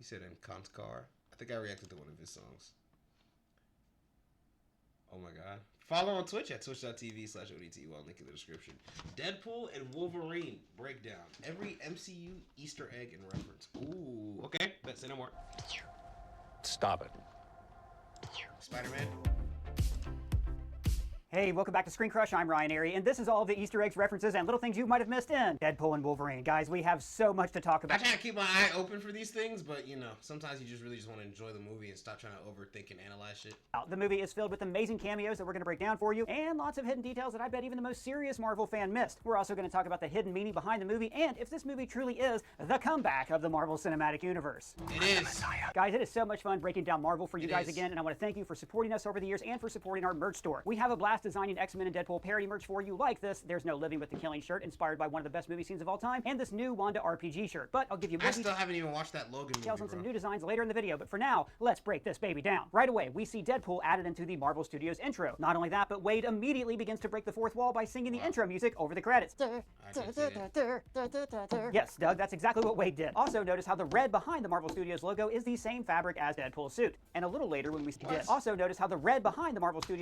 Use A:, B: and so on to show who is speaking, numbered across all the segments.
A: He said Encantar. I think I reacted to one of his songs. Oh my god. Follow on Twitch at twitch.tv/ODTUL. Link in the description. Deadpool and Wolverine breakdown. Every MCU Easter egg and reference. Ooh. Okay. Let's say no more.
B: Stop it.
A: Spider-Man.
C: Hey, welcome back to Screen Crush. I'm Ryan Airy, and this is all of the Easter eggs, references, and little things you might have missed in Deadpool and Wolverine. Guys, we have so much to talk about.
A: I try to keep my eye open for these things, but you know, sometimes you just really just want to enjoy the movie and stop trying to overthink and analyze shit.
C: The movie is filled with amazing cameos that we're going to break down for you, and lots of hidden details that I bet even the most serious Marvel fan missed. We're also going to talk about the hidden meaning behind the movie, and if this movie truly is the comeback of the Marvel Cinematic Universe.
A: It is.
C: Guys, it is so much fun breaking down Marvel for you guys again, and I want to thank you for supporting us over the years and for supporting our merch store. We have a blast designing X-Men and Deadpool parody merch for you like this There's No Living with the Killing shirt, inspired by one of the best movie scenes of all time, and this new Wanda RPG shirt. But I'll give you more
A: I still haven't even watched that Logan movie,
C: details on some new designs later in the video, but for now, let's break this baby down. Right away, we see Deadpool added into the Marvel Studios intro. Not only that, but Wade immediately begins to break the fourth wall by singing the intro music over the credits. Yes, Doug, that's exactly what Wade did. Also, notice how the red behind the Marvel Studios logo is the same fabric as Deadpool's suit. And a little later when we see this, also notice how the red behind the Marvel Studios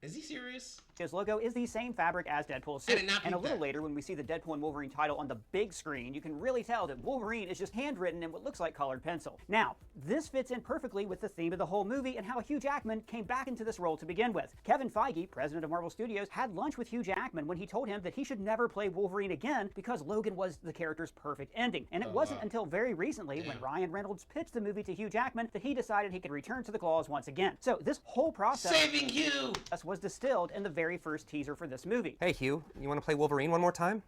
A: Is he serious?
C: His logo is the same fabric as Deadpool's suit. And a little later, when we see the Deadpool and Wolverine title on the big screen, you can really tell that Wolverine is just handwritten in what looks like colored pencil. Now, this fits in perfectly with the theme of the whole movie and how Hugh Jackman came back into this role to begin with. Kevin Feige, president of Marvel Studios, had lunch with Hugh Jackman when he told him that he should never play Wolverine again because Logan was the character's perfect ending. And it wasn't until very recently, when Ryan Reynolds pitched the movie to Hugh Jackman, that he decided he could return to the claws once again. So this whole process
A: Saving Hugh
C: was distilled in the very first teaser for this movie.
B: Hey, Hugh, you want to play Wolverine one more time?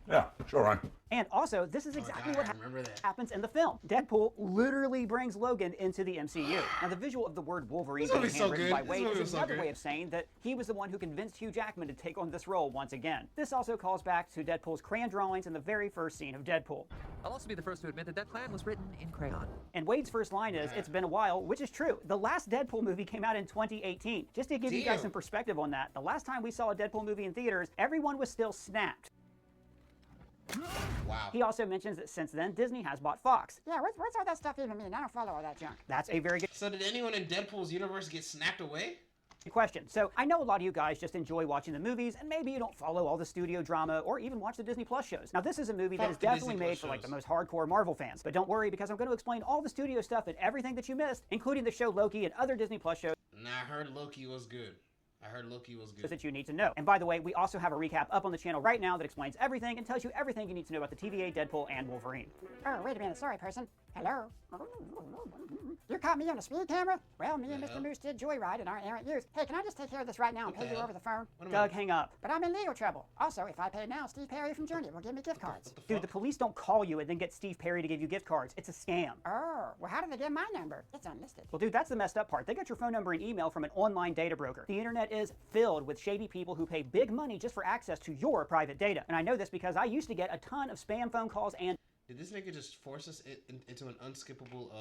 D: Yeah, sure, Ryan.
C: And also, this is exactly what
A: remember that.
C: happens in the film. Deadpool literally brings Logan into the MCU. Now, the visual of the word Wolverine being handwritten by Wade is another way of saying that he was the one who convinced Hugh Jackman to take on this role once again. This also calls back to Deadpool's crayon drawings in the very first scene of Deadpool.
E: I'll also be the first to admit that that plan was written in crayon.
C: And Wade's first line is, "It's been a while," which is true. The last Deadpool movie came out in 2018. Just to give you guys some perspective on that, the last time we saw a Deadpool movie in theaters, everyone was still snapped.
A: Wow.
C: He also mentions that since then, Disney has bought Fox.
F: Yeah, what's all that stuff even mean? I don't follow all that junk.
C: That's a very good
A: So did anyone in Deadpool's universe get snapped away?
C: question. So I know a lot of you guys just enjoy watching the movies, and maybe you don't follow all the studio drama or even watch the Disney Plus shows. Now, this is a movie that is definitely made for like the most hardcore Marvel fans. But don't worry, because I'm going to explain all the studio stuff and everything that you missed, including the show Loki and other Disney Plus shows.
A: Nah, I heard Loki was good.
C: That you need to know. And by the way, we also have a recap up on the channel right now that explains everything and tells you everything you need to know about the TVA, Deadpool, and Wolverine.
F: Oh, wait a minute. Sorry, person. Hello? You caught me on a speed camera? Well, me and Mr. Moose did joyride in our errant youth. Hey, can I just take care of this right now and pay you over the phone?
C: Doug, hang up.
F: But I'm in legal trouble. Also, if I pay now, Steve Perry from Journey will give me gift cards.
C: Dude, the police don't call you and then get Steve Perry to give you gift cards. It's a scam.
F: Oh, well, how did they get my number? It's unlisted.
C: Well, dude, that's the messed up part. They got your phone number and email from an online data broker. The internet is filled with shady people who pay big money just for access to your private data. And I know this because I used to get a ton of spam phone calls and
A: Did this nigga just force us into an unskippable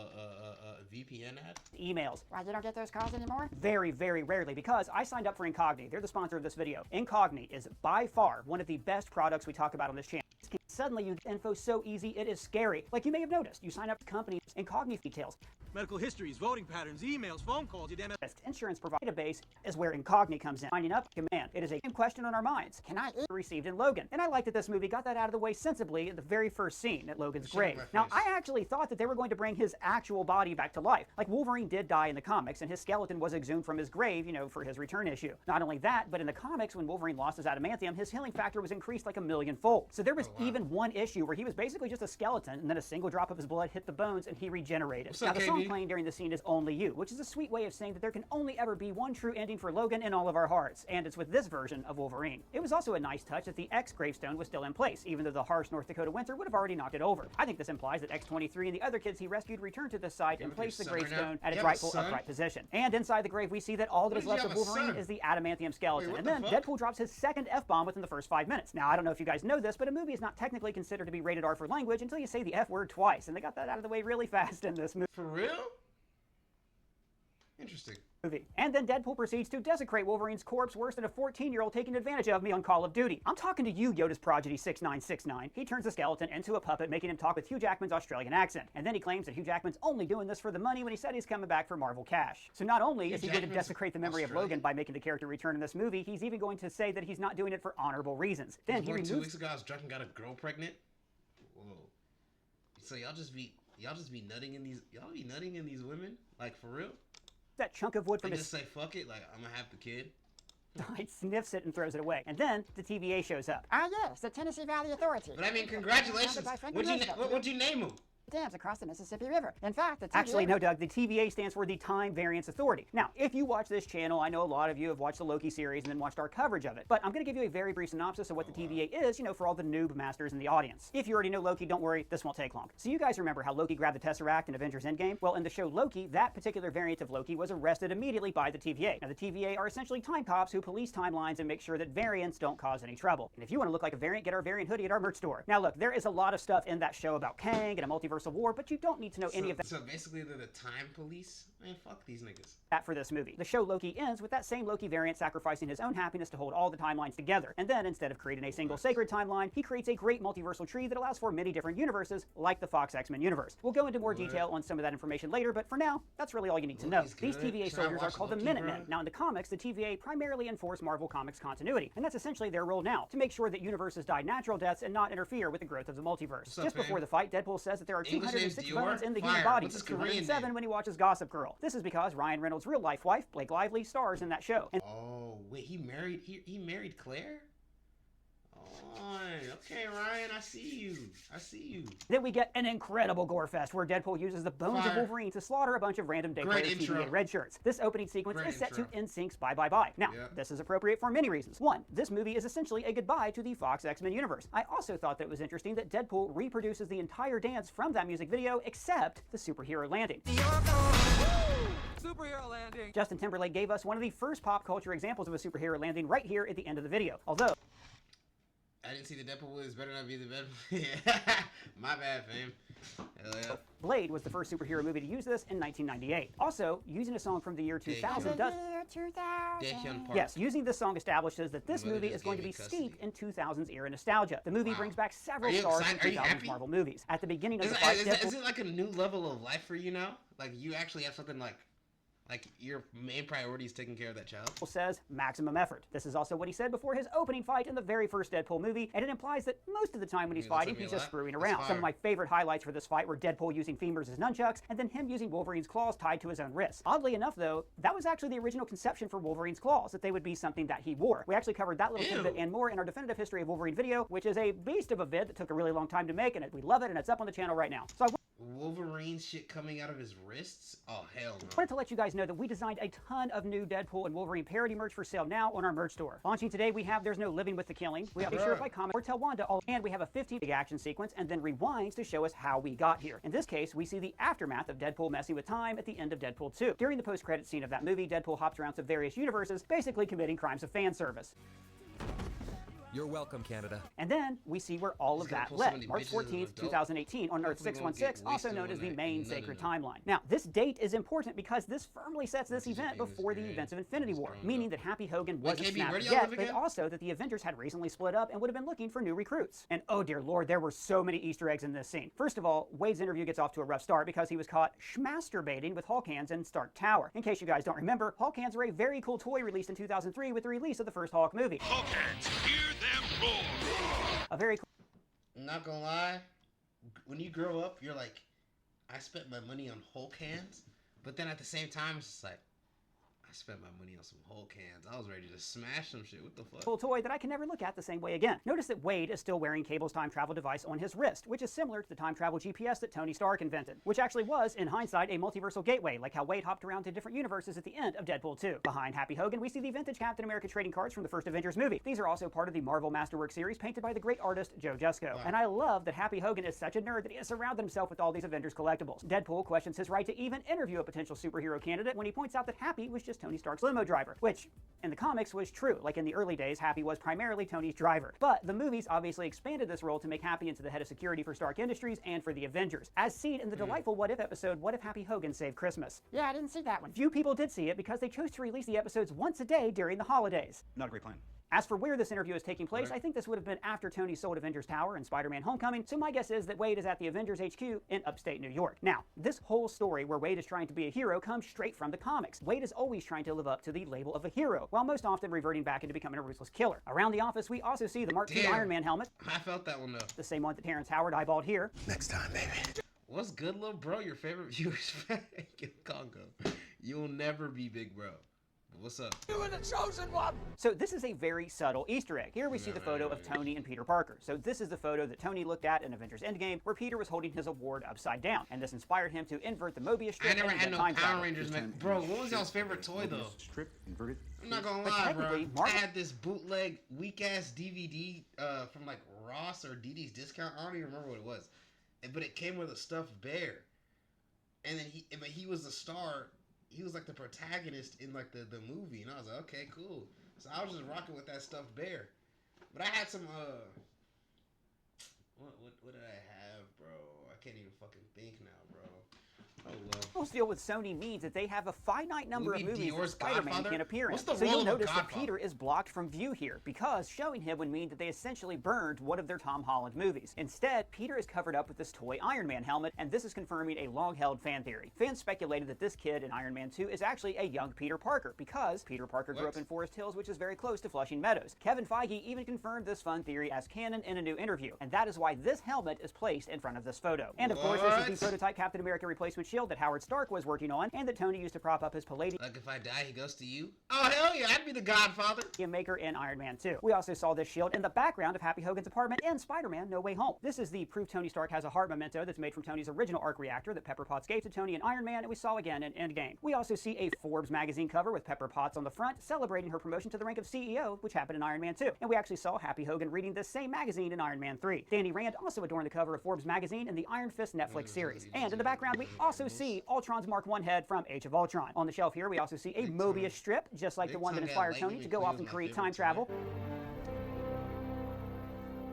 A: VPN ad?
C: emails.
F: Why, you don't get those calls anymore?
C: Very, very rarely, because I signed up for Incogni. They're the sponsor of this video. Incogni is by far one of the best products we talk about on this channel. Suddenly you get info so easy, it is scary. Like you may have noticed, you sign up to companies, Incogni details.
G: Medical histories, voting patterns, emails, phone calls, you damn it.
C: Insurance provider database is where Incogni comes in. Signing up, command. It is a question on our minds. Can I eat? Received in Logan. And I like that this movie got that out of the way sensibly at the very first scene at Logan's grave. Now, I actually thought that they were going to bring his actual body back to life. Like Wolverine did die in the comics, and his skeleton was exhumed from his grave, you know, for his return issue. Not only that, but in the comics, when Wolverine lost his adamantium, his healing factor was increased like 1,000,000-fold. So there was even one issue where he was basically just a skeleton, and then a single drop of his blood hit the bones, and he regenerated. Now, the song playing during the scene is Only You, which is a sweet way of saying that there can only ever be one true ending for Logan in all of our hearts, and it's with this version of Wolverine. It was also a nice touch that the X gravestone was still in place, even though the harsh North Dakota winter would have already knocked it over. I think this implies that X-23 and the other kids he rescued returned to this site and placed the gravestone at its rightful upright position. And inside the grave, we see that all that is left of Wolverine is the adamantium skeleton. And then Deadpool drops his second F-bomb within the first 5 minutes. Now, I don't know if you guys know this, but a movie is not technically considered to be rated R for language until you say the F word twice, and they got that out of the way really fast in this movie.
A: For real? Interesting.
C: Movie. And then Deadpool proceeds to desecrate Wolverine's corpse worse than a 14-year-old taking advantage of me on Call of Duty. I'm talking to you, Yoda's progeny 6969. He turns the skeleton into a puppet, making him talk with Hugh Jackman's Australian accent. And then he claims that Hugh Jackman's only doing this for the money when he said he's coming back for Marvel cash. So not only is he going to desecrate the memory of Logan by making the character return in this movie, he's even going to say that he's not doing it for honorable reasons. Then he removes...
A: 2 weeks ago, I was drunk and got a girl pregnant. Whoa. So y'all just be nutting in these women? Like, for real?
C: That chunk of wood from
A: and
C: his...
A: just say, fuck it, like, I'm gonna have the kid?
C: He sniffs it and throws it away. And then the TVA shows up.
F: Ah, yes, the Tennessee Valley Authority.
A: But I mean, congratulations. What'd you name him?
F: Dams across the Mississippi River. In fact, the TVA...
C: Actually, no, Doug. The TVA stands for the Time Variance Authority. Now, if you watch this channel, I know a lot of you have watched the Loki series and then watched our coverage of it. But I'm going to give you a very brief synopsis of what the TVA is, for all the noob masters in the audience. If you already know Loki, don't worry, this won't take long. So you guys remember how Loki grabbed the Tesseract in Avengers Endgame? Well, in the show Loki, that particular variant of Loki was arrested immediately by the TVA. Now, the TVA are essentially time cops who police timelines and make sure that variants don't cause any trouble. And if you want to look like a variant, get our variant hoodie at our merch store. Now, look, there is a lot of stuff in that show about Kang and a multiversal war, but you don't need to know any of that.
A: So basically they're the time police? Man, fuck these niggas.
C: That for this movie. The show Loki ends with that same Loki variant sacrificing his own happiness to hold all the timelines together. And then, instead of creating a single sacred timeline, he creates a great multiversal tree that allows for many different universes, like the Fox X-Men universe. We'll go into more detail on some of that information later, but for now, that's really all you need to know. These TVA soldiers are called the Minutemen. Now, in the comics, the TVA primarily enforce Marvel Comics continuity, and that's essentially their role now, to make sure that universes die natural deaths and not interfere with the growth of the multiverse. Just before the fight, Deadpool says that there are 206 bones in the human body. It's 207 when he watches Gossip Girl. This is because Ryan Reynolds' real-life wife, Blake Lively, stars in that show. And
A: oh, wait, he married Claire? Oh, okay, Ryan, I see you.
C: Then we get an incredible gore fest where Deadpool uses the bones of Wolverine to slaughter a bunch of random decorated TVA red shirts. This opening sequence is set to NSYNC's Bye Bye Bye. Now, this is appropriate for many reasons. One, this movie is essentially a goodbye to the Fox X-Men universe. I also thought that it was interesting that Deadpool reproduces the entire dance from that music video except the superhero landing.
E: Superhero landing!
C: Justin Timberlake gave us one of the first pop culture examples of a superhero landing right here at the end of the video. Although...
A: I didn't see the Deadpool was better not be the Deadpool. My bad, fam. Hell yeah.
C: Blade was the first superhero movie to use this in 1998. Also, using a song from the year 2000 does... Yes, using this song establishes that this movie is going to be steeped in 2000s era nostalgia. The movie brings back several stars from 2000s Marvel movies. At the beginning of the fight,
A: is it like a new level of life for you now? Like, you actually have something like your main priority is taking care of that child?
C: Says maximum effort. This is also what he said before his opening fight in the very first Deadpool movie, and it implies that most of the time when he's fighting, he's just screwing around. Some of my favorite highlights for this fight were Deadpool using femurs as nunchucks, and then him using Wolverine's claws tied to his own wrists. Oddly enough, though, that was actually the original conception for Wolverine's claws, that they would be something that he wore. We actually covered that little tidbit and more in our definitive history of Wolverine video, which is a beast of a vid that took a really long time to make, and we love it, and it's up on the channel right now. So
A: Wolverine shit coming out of his wrists? Oh, hell no.
C: I wanted to let you guys know that we designed a ton of new Deadpool and Wolverine parody merch for sale now on our merch store. Launching today, we have There's No Living with the Killing, we have a Sure by Comic or Tell Wanda, and we have a 15 action sequence and then rewinds to show us how we got here. In this case, we see the aftermath of Deadpool messing with time at the end of Deadpool 2. During the post-credit scene of that movie, Deadpool hops around to various universes, basically committing crimes of fan service.
E: You're welcome, Canada.
C: And then we see where all of that led. March 14th, 2018 on Earth 616, also known as the main sacred timeline. Now, this date is important because this firmly sets this event before the events of Infinity War, meaning that Happy Hogan wasn't snapped yet, but also that the Avengers had recently split up and would have been looking for new recruits. And oh dear lord, there were so many Easter eggs in this scene. First of all, Wade's interview gets off to a rough start because he was caught schmasturbating with Hulk hands in Stark Tower. In case you guys don't remember, Hulk hands were a very cool toy released in 2003 with the release of the first Hulk movie.
H: Hulk hands, hear them roar!
C: A very cool...
A: I'm not gonna lie, when you grow up, you're like, I spent my money on Hulk hands, but then at the same time, it's just like, I spent my money on some Hulk hands. I was ready to smash some shit. What the fuck?
C: Cool toy that I can never look at the same way again. Notice that Wade is still wearing Cable's time travel device on his wrist, which is similar to the time travel GPS that Tony Stark invented, which actually was, in hindsight, a multiversal gateway, like how Wade hopped around to different universes at the end of Deadpool 2. Behind Happy Hogan, we see the vintage Captain America trading cards from the first Avengers movie. These are also part of the Marvel Masterwork series painted by the great artist Joe Jusko. And I love that Happy Hogan is such a nerd that he has surrounded himself with all these Avengers collectibles. Deadpool questions his right to even interview a potential superhero candidate when he points out that Happy was just Tony Stark's limo driver, which in the comics was true. Like in the early days, Happy was primarily Tony's driver. But the movies obviously expanded this role to make Happy into the head of security for Stark Industries and for the Avengers, as seen in the delightful What If episode, What If Happy Hogan Saved Christmas?
F: Yeah, I didn't see that one.
C: Few people did see it because they chose to release the episodes once a day during the holidays.
I: Not a great plan.
C: As for where this interview is taking place, I think this would have been after Tony sold Avengers Tower and Spider-Man Homecoming, so my guess is that Wade is at the Avengers HQ in upstate New York. Now, this whole story where Wade is trying to be a hero comes straight from the comics. Wade is always trying to live up to the label of a hero, while most often reverting back into becoming a ruthless killer. Around the office, we also see the Mark II Iron Man helmet.
A: I felt that one though.
C: The same one that Terrence Howard eyeballed here.
B: Next time, baby.
A: What's good, little bro? Your favorite viewers in Congo. You'll never be big bro. What's up?
G: You were the chosen one!
C: So this is a very subtle Easter egg. Here we see the photo of Tony and Peter Parker. So this is the photo that Tony looked at in Avengers Endgame, where Peter was holding his award upside down. And this inspired him to invert the Mobius strip.
A: I never had no
C: time
A: Power
C: travel.
A: Rangers, man. Bro, what was y'all's favorite toy, though?
I: Strip, inverted.
A: I'm not gonna
C: But
A: lie, bro.
C: technically,
A: I
C: Marvel-
A: had this bootleg, weak-ass DVD from, like, Ross or DD's Discount. I don't even remember what it was. But it came with a stuffed bear. And then he was the star. He was like the protagonist in like the movie, and I was like, okay, cool. So I was just rocking with that stuffed bear. But I had some what did I have, bro? I can't even fucking think now, bro. Oh well.
C: This deal with Sony means that they have a finite number of
A: Movie
C: movies that
A: Dior's
C: Spider-Man
A: Godfather?
C: can appear in.
A: What's the
C: So
A: role
C: you'll
A: of a
C: notice that
A: Godfather?
C: Peter is blocked from view here, because showing him would mean that they essentially burned one of their Tom Holland movies. Instead, Peter is covered up with this toy Iron Man helmet, and this is confirming a long-held fan theory. Fans speculated that this kid in Iron Man 2 is actually a young Peter Parker, because Peter Parker grew up in Forest Hills, which is very close to Flushing Meadows. Kevin Feige even confirmed this fun theory as canon in a new interview, and that is why this helmet is placed in front of this photo. And of course, this is the prototype Captain America replacement shield that Howard Stark was working on, and that Tony used to prop up his Palladium
A: Like if I die, he goes to you? Oh hell yeah, I'd be the Godfather.
C: maker in Iron Man 2. We also saw this shield in the background of Happy Hogan's apartment in Spider-Man No Way Home. This is the proof Tony Stark has a heart memento that's made from Tony's original arc reactor that Pepper Potts gave to Tony in Iron Man, and we saw again in Endgame. We also see a Forbes magazine cover with Pepper Potts on the front, celebrating her promotion to the rank of CEO, which happened in Iron Man 2. And we actually saw Happy Hogan reading this same magazine in Iron Man 3. Danny Rand also adorned the cover of Forbes magazine in the Iron Fist Netflix series. And in the background, we also see Ultron's Mark I head from Age of Ultron. On the shelf here, we also see a Mobius strip, just like the one that inspired Tony to go off and create time travel.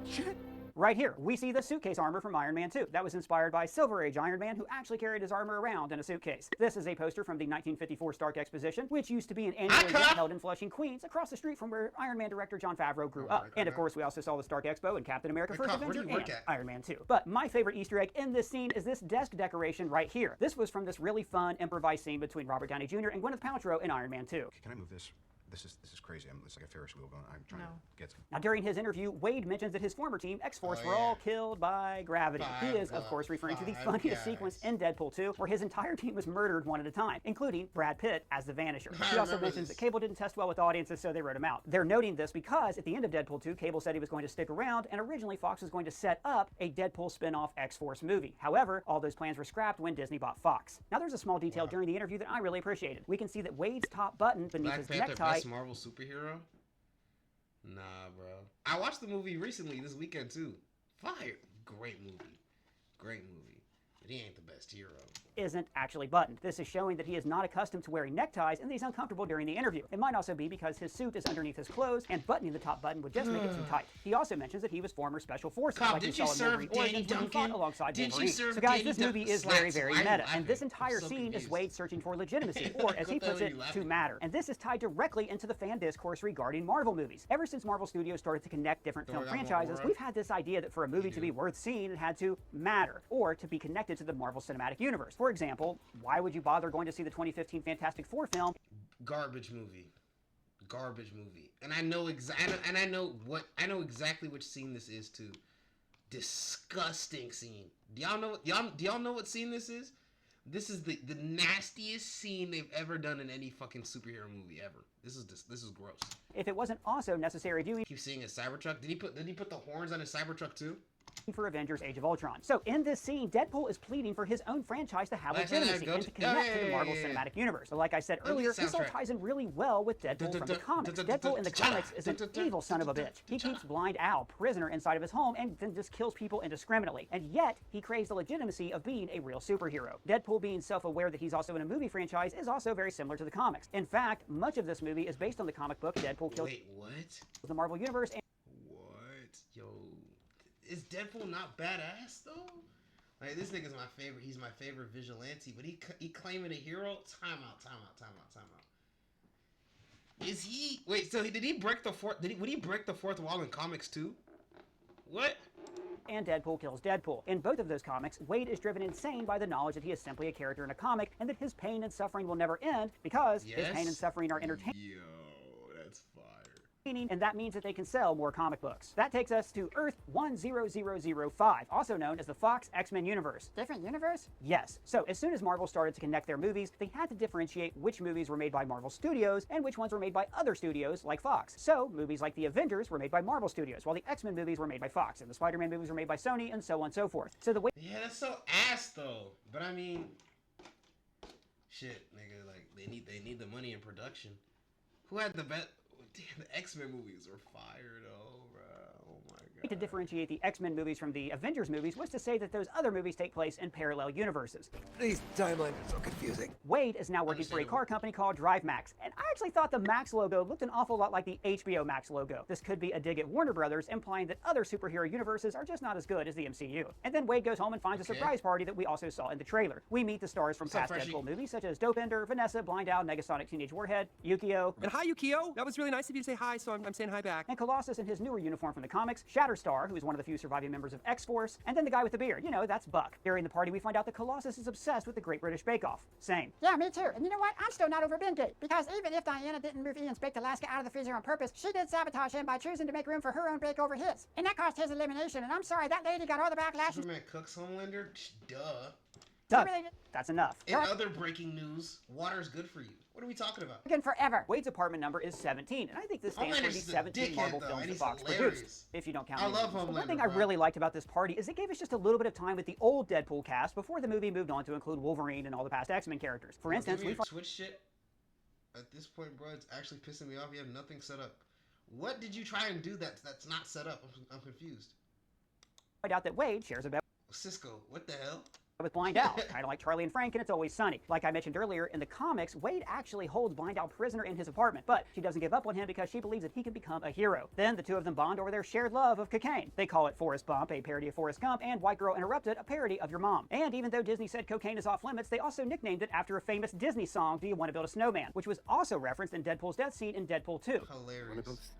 I: Shit.
C: Right here, we see the suitcase armor from Iron Man 2. That was inspired by Silver Age Iron Man, who actually carried his armor around in a suitcase. This is a poster from the 1954 Stark Exposition, which used to be an annual event held in Flushing, Queens, across the street from where Iron Man director Jon Favreau grew up. And of course, we also saw the Stark Expo in Captain America First Avenger and Iron Man 2. But my favorite Easter egg in this scene is this desk decoration right here. This was from this really fun improvised scene between Robert Downey Jr. and Gwyneth Paltrow in Iron Man 2.
I: Can I move this? This is crazy. It's like a Ferris wheel going. I'm trying to get some.
C: Now, during his interview, Wade mentions that his former team, X-Force, were all killed by gravity. He is, of course, referring to the funniest sequence in Deadpool 2, where his entire team was murdered one at a time, including Brad Pitt as the Vanisher. He also mentions that Cable didn't test well with audiences, so they wrote him out. They're noting this because at the end of Deadpool 2, Cable said he was going to stick around, and originally Fox was going to set up a Deadpool spin-off X-Force movie. However, all those plans were scrapped when Disney bought Fox. Now, there's a small detail during the interview that I really appreciated. We can see that Wade's top button beneath
A: Black
C: his
A: Panther,
C: necktie.
A: best Marvel superhero? Nah, bro. I watched the movie recently this weekend too. Fire. Great movie. Great movie. But he ain't the best hero.
C: Isn't actually buttoned. This is showing that he is not accustomed to wearing neckties and that he's uncomfortable during the interview. It might also be because his suit is underneath his clothes and buttoning the top button would just make it too tight. He also mentions that he was former Special Forces, like we saw in Wolverine Origins when he fought alongside Wolverine. So guys, this movie is very, very meta, and this entire scene is Wade searching for legitimacy, or as he puts it, to matter. And this is tied directly into the fan discourse regarding Marvel movies. Ever since Marvel Studios started to connect different film franchises, we've had this idea that for a movie to be worth seeing, it had to matter, or to be connected to the Marvel Cinematic Universe. For example, why would you bother going to see the 2015 Fantastic Four film?
A: Garbage movie. Garbage movie. And I know I know exactly which scene this is too. Disgusting scene. Do y'all know what scene this is? This is the nastiest scene they've ever done in any fucking superhero movie ever. This is gross.
C: If it wasn't also necessary viewing,
A: Keep seeing his Cybertruck. Did he put the horns on his Cybertruck too?
C: for Avengers Age of Ultron. So in this scene, Deadpool is pleading for his own franchise to have legitimacy and to connect to the Marvel Cinematic Universe. But like I said earlier, this all ties in really well with Deadpool from the comics. Deadpool in the comics is an evil son of a bitch. He keeps Blind Al prisoner inside of his home and then just kills people indiscriminately. And yet, he craves the legitimacy of being a real superhero. Deadpool being self-aware that he's also in a movie franchise is also very similar to the comics. In fact, much of this movie is based on the comic book Deadpool Kills the Marvel Universe.
A: Yo, is Deadpool not badass though? Like, this nigga's my favorite. He's my favorite vigilante, but he claiming a hero. Time out. Is he? Wait, so did he break the fourth? Would he break the fourth wall in comics too? What?
C: And Deadpool Kills Deadpool. In both of those comics, Wade is driven insane by the knowledge that he is simply a character in a comic and that his pain and suffering will never end because his pain and suffering are entertaining.
A: Yo, that's fire.
C: And that means that they can sell more comic books. That takes us to Earth 10005, also known as the Fox X-Men universe.
F: Different universe?
C: Yes. So as soon as Marvel started to connect their movies, they had to differentiate which movies were made by Marvel Studios and which ones were made by other studios like Fox. So movies like the Avengers were made by Marvel Studios, while the X-Men movies were made by Fox, and the Spider-Man movies were made by Sony, and so on and so forth. So the way—
A: Yeah, that's so ass though. But I mean, shit, nigga, like they need the money in production. Who had the best? Damn, the X-Men movies were fire though, bro. Oh my god.
C: To differentiate the X-Men movies from the Avengers movies was to say that those other movies take place in parallel universes.
B: These timelines are so confusing.
C: Wade is now working for a car company called Drive Max, and I actually thought the Max logo looked an awful lot like the HBO Max logo. This could be a dig at Warner Brothers, implying that other superhero universes are just not as good as the MCU. And then Wade goes home and finds a surprise party that we also saw in the trailer. We meet the stars from past Deadpool movies such as Dopender, Vanessa, Blind Owl, Negasonic Teenage Warhead, Yukio.
B: And hi, Yukio. That was really nice of you to say hi, so I'm saying hi back.
C: And Colossus in his newer uniform from the comics, Shatterstar, who is one of the few surviving members of X-Force, and then the guy with the beard. You know, that's Buck. During the party, we find out that Colossus is obsessed with the Great British Bake Off. Same.
F: Yeah, me too. And you know what? I'm still not over Bengate. Because even if Diana didn't move Ian's baked Alaska out of the freezer on purpose, she did sabotage him by choosing to make room for her own bake over his. And that caused his elimination. And I'm sorry, that lady got all the backlash.
A: Superman cooks Homelander? Duh.
C: Doug, that's enough.
A: In other breaking news, water's good for you. What are we talking about?
F: Good forever.
C: Wade's apartment number is 17, and I think this stands for the 17 Marvel films that Fox produced, if you don't count.
A: I love Homelander.
C: One thing I really liked about this party is it gave us just a little bit of time with the old Deadpool cast before the movie moved on to include Wolverine and all the past X-Men characters. For instance, we
A: Twitch shit. At this point, bro, it's actually pissing me off. You have nothing set up. What did you try and do that's not set up? I'm confused.
C: find out that Wade shares a bed
A: Cisco, what the hell?
C: with Blind Owl, kind of like Charlie and Frank, and It's Always Sunny. Like I mentioned earlier, in the comics, Wade actually holds Blind Owl prisoner in his apartment, but she doesn't give up on him because she believes that he can become a hero. Then the two of them bond over their shared love of cocaine. They call it Forrest Bump, a parody of Forrest Gump, and White Girl Interrupted, a parody of Your Mom. And even though Disney said cocaine is off limits, they also nicknamed it after a famous Disney song, Do You Want to Build a Snowman?, which was also referenced in Deadpool's death scene in Deadpool 2.
A: Hilarious.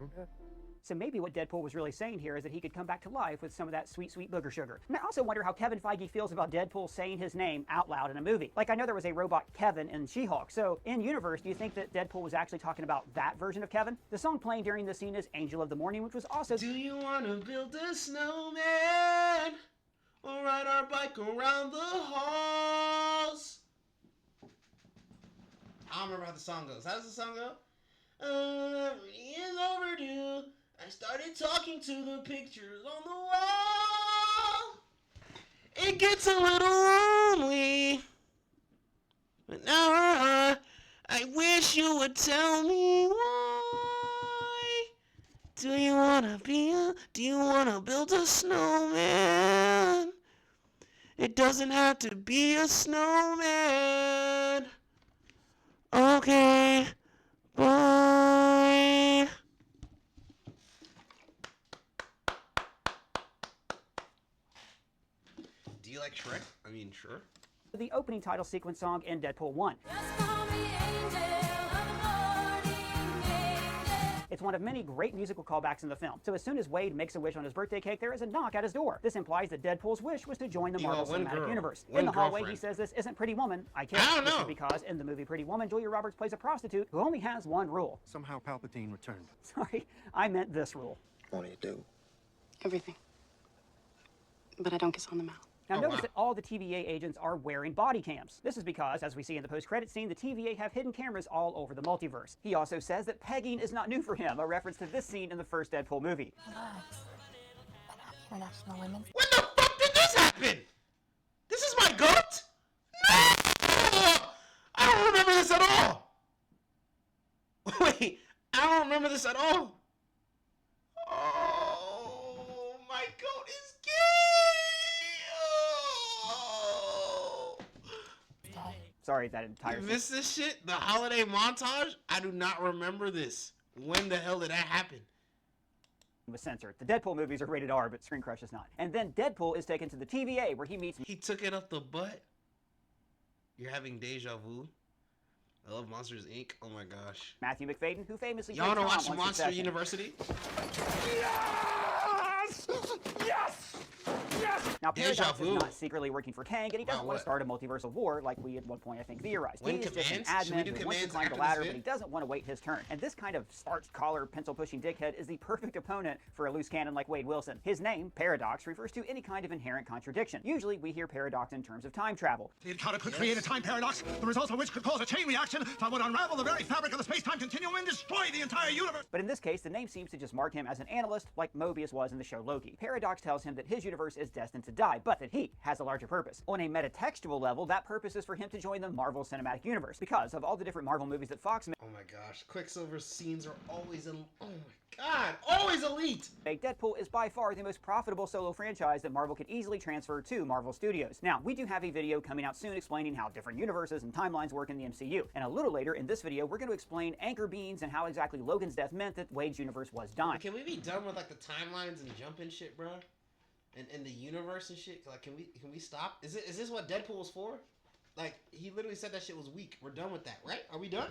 C: So maybe what Deadpool was really saying here is that he could come back to life with some of that sweet, sweet booger sugar. And I also wonder how Kevin Feige feels about Deadpool saying his name out loud in a movie. Like, I know there was a robot Kevin in She-Hulk. So in universe, do you think that Deadpool was actually talking about that version of Kevin? The song playing during this scene is Angel of the Morning, which was also...
A: Do you want to build a snowman or ride our bike around the halls? I don't remember how the song goes. How does the song go? It's overdue. I started talking to the pictures on the wall. It gets a little lonely. But now I wish you would tell me why. Do you wanna build a snowman? It doesn't have to be a snowman. Okay, bye. Do you like Shrek? I mean, sure.
C: The opening title sequence song in Deadpool 1. It's one of many great musical callbacks in the film. So as soon as Wade makes a wish on his birthday cake, there is a knock at his door. This implies that Deadpool's wish was to join the Marvel Cinematic Universe. In the hallway, he says this isn't Pretty Woman. I kid. This is because in the movie Pretty Woman, Julia Roberts plays a prostitute who only has one rule.
J: Somehow Palpatine returned.
C: Sorry, I meant this rule.
J: What do you do?
K: Everything. But I don't kiss on the mouth.
C: Now notice that all the TVA agents are wearing body cams. This is because, as we see in the post-credit scene, the TVA have hidden cameras all over the multiverse. He also says that pegging is not new for him, a reference to this scene in the first Deadpool movie.
K: for National Women's.
A: When the fuck did this happen? This is my goat? No! I don't remember this at all. Wait, I don't remember this at all. Oh, my goat is gay. Oh.
C: Sorry, that entire
A: You missed this shit? The holiday montage? I do not remember this. When the hell did that happen?
C: was censored. The Deadpool movies are rated R, but Screen Crush is not. And then Deadpool is taken to the TVA, where he meets...
A: He took it up the butt? You're having deja vu? I love Monsters, Inc. Oh my gosh.
C: Matthew McFadden, who famously...
A: Y'all wanna watch
C: Tom on
A: Monster
C: Succession.
A: University?
D: Yes! Yes! Yes!
C: Now,
A: Deja
C: Paradox is
A: vu.
C: not secretly working for Kang, and he doesn't
A: Wow,
C: want
A: what?
C: to start a multiversal war like we at one point, I think, theorized.
A: When
C: He's just an
A: commands? Should we
C: admin
A: do
C: who wants to
A: commands
C: climb the
A: after
C: ladder,
A: this
C: but he
A: vid?
C: doesn't want to wait his turn. And this kind of starched collar, pencil-pushing dickhead is the perfect opponent for a loose cannon like Wade Wilson. His name, Paradox, refers to any kind of inherent contradiction. Usually, we hear paradox in terms of time travel.
J: The encounter could create a time paradox, the result of which could cause a chain reaction that would unravel the very fabric of the space-time continuum and destroy the entire universe.
C: But in this case, the name seems to just mark him as an analyst, like Mobius was in the show Loki. Paradox tells him that his universe is destined to die, but that he has a larger purpose. On a metatextual level, that purpose is for him to join the Marvel Cinematic Universe, because of all the different Marvel movies that Fox
A: Oh my gosh. Quicksilver's scenes are always oh my god, always elite!
C: made, Deadpool is by far the most profitable solo franchise that Marvel could easily transfer to Marvel Studios. Now, we do have a video coming out soon explaining how different universes and timelines work in the MCU. And a little later in this video, we're going to explain anchor beams and how exactly Logan's death meant that Wade's universe was dying.
A: Can we be done with like the timelines and jumping shit, bro? And the universe and shit? Like, can we stop? Is this what Deadpool was for? Like, he literally said that shit was weak. We're done with that, right? Are we done?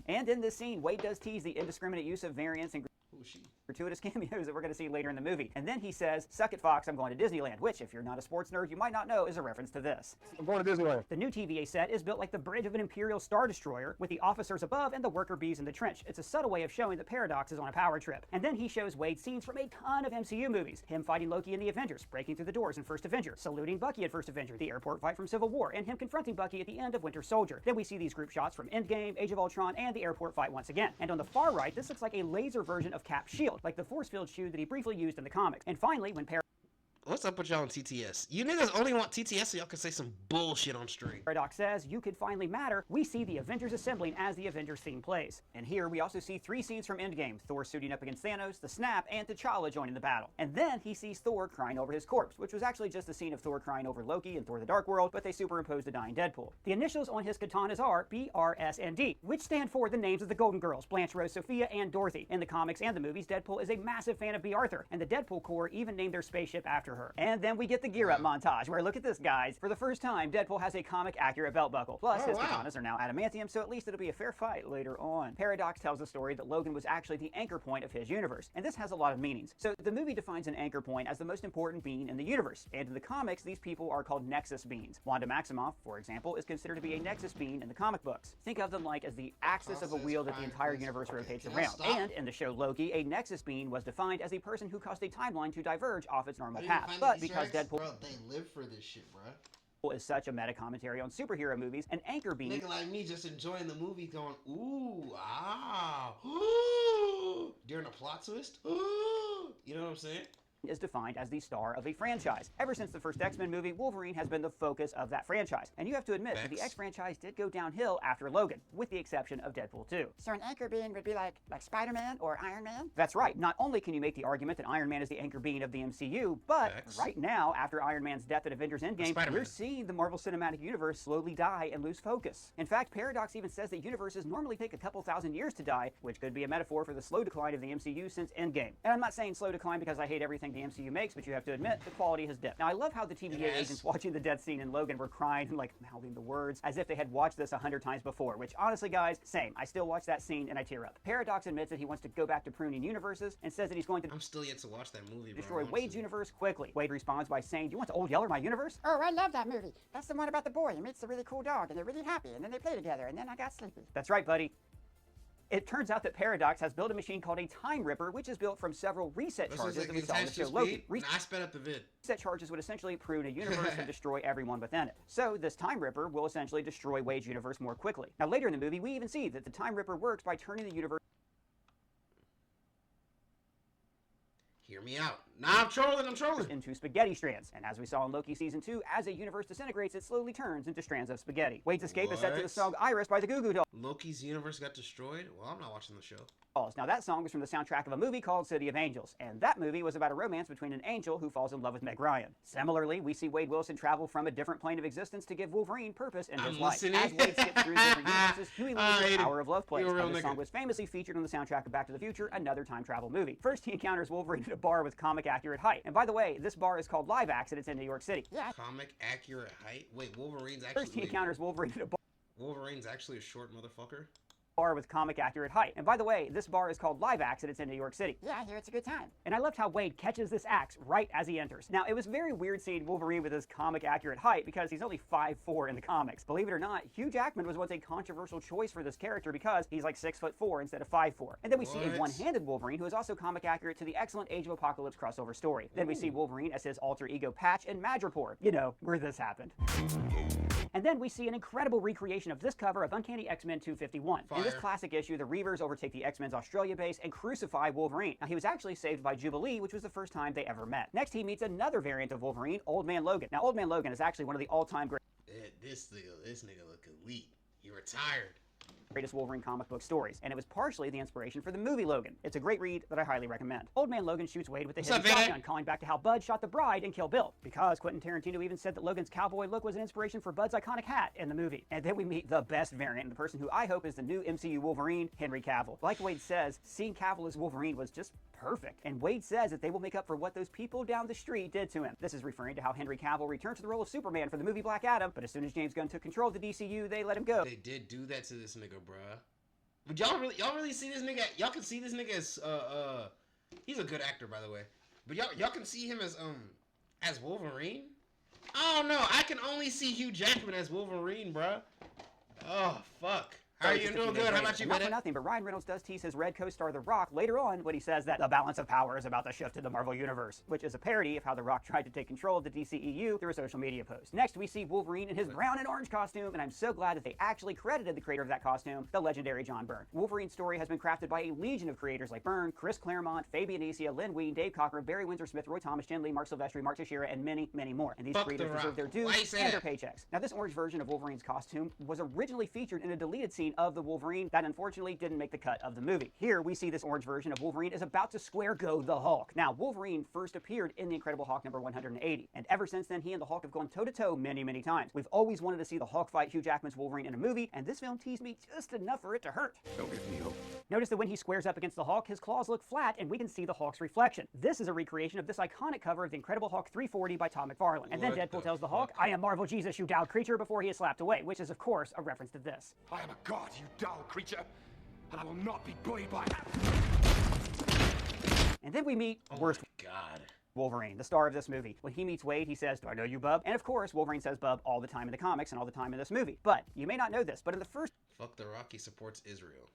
C: And in this scene, Wade does tease the indiscriminate use of variants and
A: Who is she?
C: gratuitous cameos that we're going to see later in the movie. And then he says, "Suck it, Fox, I'm going to Disneyland," which, if you're not a sports nerd, you might not know is a reference to this.
J: I'm going to Disneyland.
C: The new TVA set is built like the bridge of an Imperial Star Destroyer, with the officers above and the worker bees in the trench. It's a subtle way of showing that Paradox is on a power trip. And then he shows Wade scenes from a ton of MCU movies. Him fighting Loki in the Avengers, breaking through the doors in First Avenger, saluting Bucky in First Avenger, the airport fight from Civil War, and him confronting Bucky at the end of Winter Soldier. Then we see these group shots from Endgame, Age of Ultron, and the airport fight once again. And on the far right, this looks like a laser version of Cap's shield, like the force field shoe that he briefly used in the comics. And finally, when
A: What's up with y'all on TTS? You niggas only want TTS so y'all can say some bullshit on stream.
C: Paradox says, "You could finally matter," we see the Avengers assembling as the Avengers theme plays. And here we also see 3 scenes from Endgame: Thor suiting up against Thanos, the Snap, and T'Challa joining the battle. And then he sees Thor crying over his corpse, which was actually just a scene of Thor crying over Loki in Thor the Dark World, but they superimposed a dying Deadpool. The initials on his katanas are B, R, S, and D, which stand for the names of the Golden Girls, Blanche, Rose, Sophia, and Dorothy. In the comics and the movies, Deadpool is a massive fan of B. Arthur, and the Deadpool Corps even named their spaceship after her. And then we get the gear up montage, where, look at this, guys. For the first time, Deadpool has a comic-accurate belt buckle. Plus, his katanas are now adamantium, so at least it'll be a fair fight later on. Paradox tells the story that Logan was actually the anchor point of his universe, and this has a lot of meanings. So the movie defines an anchor point as the most important being in the universe, and in the comics, these people are called Nexus beings. Wanda Maximoff, for example, is considered to be a Nexus being in the comic books. Think of them like as the axis of a wheel that the entire universe rotates around. And in the show Loki, a Nexus being was defined as a person who caused a timeline to diverge off its normal path. But because Deadpool
A: Bro, they live for this shit, bro.
C: is such a meta commentary on superhero movies, an anchor being
A: Nigga like me just enjoying the movie going, ooh, ah, ooh, during a plot twist, ooh, you know what I'm saying?
C: is defined as the star of a franchise. Ever since the first X-Men movie, Wolverine has been the focus of that franchise. And you have to admit that the X franchise did go downhill after Logan, with the exception of Deadpool 2.
F: So an anchor being would be like Spider-Man or Iron Man?
C: That's right. Not only can you make the argument that Iron Man is the anchor being of the MCU, but right now, after Iron Man's death at Avengers Endgame, we're seeing the Marvel Cinematic Universe slowly die and lose focus. In fact, Paradox even says that universes normally take a couple thousand years to die, which could be a metaphor for the slow decline of the MCU since Endgame. And I'm not saying slow decline because I hate everything the MCU makes, but you have to admit, the quality has dipped. Now, I love how the TVA agents watching the death scene in Logan were crying and like mouthing the words as if they had watched this 100 times before, which honestly, guys, same. I still watch that scene and I tear up. Paradox admits that he wants to go back to pruning universes and says that he's going to
A: I'm still yet to watch that movie, bro.
C: destroy Wade's universe quickly. Wade responds by saying, "Do you want to Old Yeller my universe?"
F: Oh, I love that movie. That's the one about the boy who meets the really cool dog, and they're really happy, and then they play together, and then I got sleepy.
C: That's right, buddy. It turns out that Paradox has built a machine called a Time Ripper, which is built from several reset charges that we saw in the show Loki.
A: I sped up the vid.
C: Reset charges would essentially prune a universe and destroy everyone within it. So this Time Ripper will essentially destroy Wade's universe more quickly. Now later in the movie, we even see that the Time Ripper works by turning the universe...
A: Hear me out. Nah, I'm trolling.
C: Into spaghetti strands. And as we saw in Loki Season 2, as a universe disintegrates, it slowly turns into strands of spaghetti. Wade's escape is set to the song Iris by the Goo Goo Dolls.
A: Loki's universe got destroyed? Well, I'm not watching the show.
C: Now that song was from the soundtrack of a movie called City of Angels, and that movie was about a romance between an angel who falls in love with Meg Ryan. Similarly, we see Wade Wilson travel from a different plane of existence to give Wolverine purpose in his life. As Wade skips through different universes, Huey learns the power of love plays. And this song was famously featured on the soundtrack of Back to the Future, another time travel movie. First, he encounters Wolverine at a bar with comic accurate height. And by the way, this bar is called Live Axe and it's in New York City.
F: Yeah.
A: Comic accurate height? Wait, Wolverine's actually...
C: First, he encounters Wolverine at a bar.
A: Wolverine's actually a short motherfucker?
C: With comic accurate height. And by the way, this bar is called Live Axe and it's in New York City.
F: Yeah, I hear it's a good time.
C: And I loved how Wade catches this axe right as he enters. Now, it was very weird seeing Wolverine with his comic accurate height because he's only 5'4" in the comics. Believe it or not, Hugh Jackman was once a controversial choice for this character because he's like 6'4" instead of 5'4". And then we see a one-handed Wolverine who is also comic accurate to the excellent Age of Apocalypse crossover story. Then we see Wolverine as his alter ego Patch in Madripoor, you know, where this happened. And then we see an incredible recreation of this cover of Uncanny X-Men 251. In this classic issue, the Reavers overtake the X-Men's Australia base and crucify Wolverine. Now, he was actually saved by Jubilee, which was the first time they ever met. Next, he meets another variant of Wolverine, Old Man Logan. Now, Old Man Logan is actually one of the all-time
A: This nigga look elite. He retired.
C: Greatest Wolverine comic book stories, and it was partially the inspiration for the movie Logan. It's a great read that I highly recommend. Old Man Logan shoots Wade with a hidden shotgun, calling back to how Bud shot the bride in Kill Bill, because Quentin Tarantino even said that Logan's cowboy look was an inspiration for Bud's iconic hat in the movie. And then we meet the best variant, the person who I hope is the new MCU Wolverine, Henry Cavill. Like Wade says, seeing Cavill as Wolverine was just perfect. And Wade says that they will make up for what those people down the street did to him. This is referring to how Henry Cavill returned to the role of Superman for the movie Black Adam, but as soon as James Gunn took control of the DCU, they let him go.
A: They did do that to this nigga, bruh. But y'all really see this nigga? Y'all can see this nigga as he's a good actor, by the way. But y'all can see him as Wolverine? I don't know. I can only see Hugh Jackman as Wolverine, bruh. Oh fuck. How are you doing? Good. How about you,
C: Not for nothing, but Ryan Reynolds does tease his red co-star The Rock later on when he says that the balance of power is about to shift to the Marvel Universe, which is a parody of how The Rock tried to take control of the DCEU through a social media post. Next, we see Wolverine in his brown and orange costume, and I'm so glad that they actually credited the creator of that costume, the legendary John Byrne. Wolverine's story has been crafted by a legion of creators like Byrne, Chris Claremont, Fabian Isia, Len Wein, Dave Cockrum, Barry Windsor-Smith, Roy Thomas, Jim Lee, Mark Silvestri, Mark Teixeira, and many, many more. And these creators deserve their due and their paychecks. Now, this orange version of Wolverine's costume was originally featured in a deleted scene of the Wolverine that unfortunately didn't make the cut of the movie. Here we see this orange version of Wolverine is about to square go the Hulk. Now, Wolverine first appeared in The Incredible Hulk number 180, and ever since then he and the Hulk have gone toe-to-toe many, many times. We've always wanted to see the Hulk fight Hugh Jackman's Wolverine in a movie, and this film teased me just enough for it to hurt.
I: Don't give me hope.
C: Notice that when he squares up against the Hulk, his claws look flat and we can see the Hulk's reflection. This is a recreation of this iconic cover of The Incredible Hulk 340 by Tom McFarlane. And then Deadpool tells the Hulk, "I am Marvel Jesus, you dour creature," before he is slapped away, which is of course a reference to this.
D: I am a god, you dull creature, and I will not be bullied by...
C: And then we meet worst Wolverine, the star of this movie. When he meets Wade, he says, "Do I know you, bub?" And of course, Wolverine says bub all the time in the comics and all the time in this movie. But you may not know this, but in the first
A: Fuck the Rock, he supports Israel.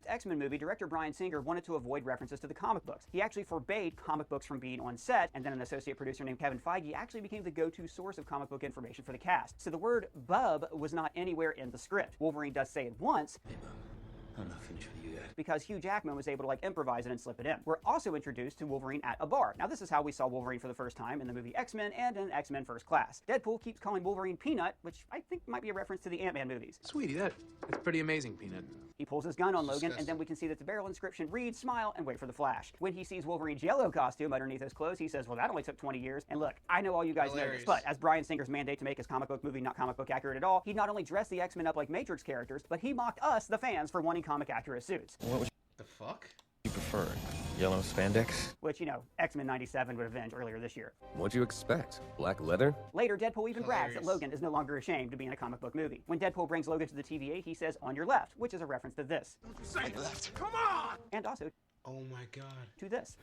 C: X-Men movie, director Bryan Singer wanted to avoid references to the comic books. He actually forbade comic books from being on set, and then an associate producer named Kevin Feige actually became the go-to source of comic book information for the cast. So the word bub was not anywhere in the script. Wolverine does say it once,
L: I'm not finished with you yet.
C: because Hugh Jackman was able to improvise it and slip it in. We're also introduced to Wolverine at a bar. Now this is how we saw Wolverine for the first time in the movie X-Men and in X-Men First Class. Deadpool keeps calling Wolverine Peanut, which I think might be a reference to the Ant-Man movies.
G: Sweetie, that's pretty amazing, Peanut.
C: He pulls his gun on Logan, and then we can see that the barrel inscription reads, "Smile and wait for the flash." When he sees Wolverine's yellow costume underneath his clothes, he says, "Well, that only took 20 years. And look, I know all you guys know this, but as Bryan Singer's mandate to make his comic book movie not comic book accurate at all, he not only dressed the X-Men up like Matrix characters, but he mocked us, the fans, for wanting comic accurate suits.
L: What would
A: the fuck?
L: you prefer? Yellow spandex?
C: Which, you know, X-Men 97 would avenge earlier this year.
E: What'd you expect? Black leather?
C: Later, Deadpool even brags that Logan is no longer ashamed to be in a comic book movie. When Deadpool brings Logan to the TVA, he says, "On your left," which is a reference to this.
D: Say left. Come on!
C: And also
A: Oh my god.
C: to this.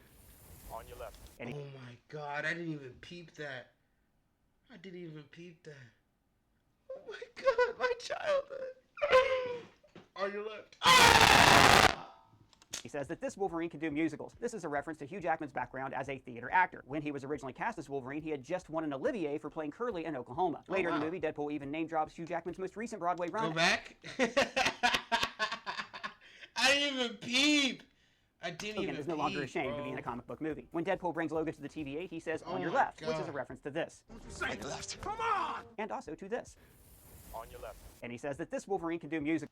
D: On your left.
C: And
A: Oh my god, I didn't even peep that. I didn't even peep that. Oh my god, my childhood. On your left.
C: He says that this Wolverine can do musicals. This is a reference to Hugh Jackman's background as a theater actor. When he was originally cast as Wolverine, he had just won an Olivier for playing Curly in Oklahoma. Later in the movie, Deadpool even name drops Hugh Jackman's most recent Broadway run.
A: Go back. I didn't even peep. I didn't
C: Logan
A: even
C: is no longer
A: peek,
C: ashamed
A: bro.
C: to be in a comic book movie. When Deadpool brings Logan to the TVA, he says,
A: Oh
C: on your
A: my
C: left, which is a
A: God.
C: reference to this.
J: Say left. Come on!
C: And also to this.
D: On your left.
C: And he says that this Wolverine can do music.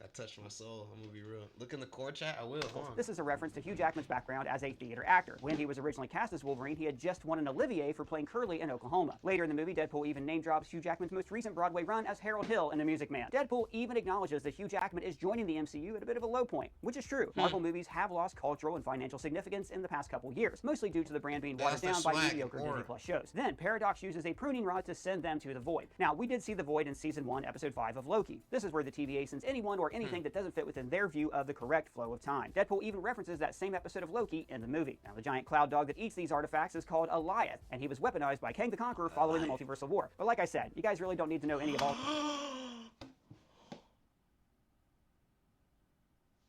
A: That touched my soul. I'm gonna be real. Look in the core chat. I will. Hold on.
C: This is a reference to Hugh Jackman's background as a theater actor. When he was originally cast as Wolverine, he had just won an Olivier for playing Curly in Oklahoma. Later in the movie, Deadpool even name drops Hugh Jackman's most recent Broadway run as Harold Hill in The Music Man. Deadpool even acknowledges that Hugh Jackman is joining the MCU at a bit of a low point, which is true. Marvel movies have lost cultural and financial significance in the past couple years, mostly due to the brand being watered down by mediocre Disney Plus shows. Then Paradox uses a pruning rod to send them to the Void. Now, we did see the Void in Season 1, Episode 5 of Loki. This is where the TVA sends anyone or anything that doesn't fit within their view of the correct flow of time. Deadpool even references that same episode of Loki in the movie. Now, the giant cloud dog that eats these artifacts is called Eliath, and he was weaponized by Kang the Conqueror following the Multiversal War. But like I said, you guys really don't need to know any of all...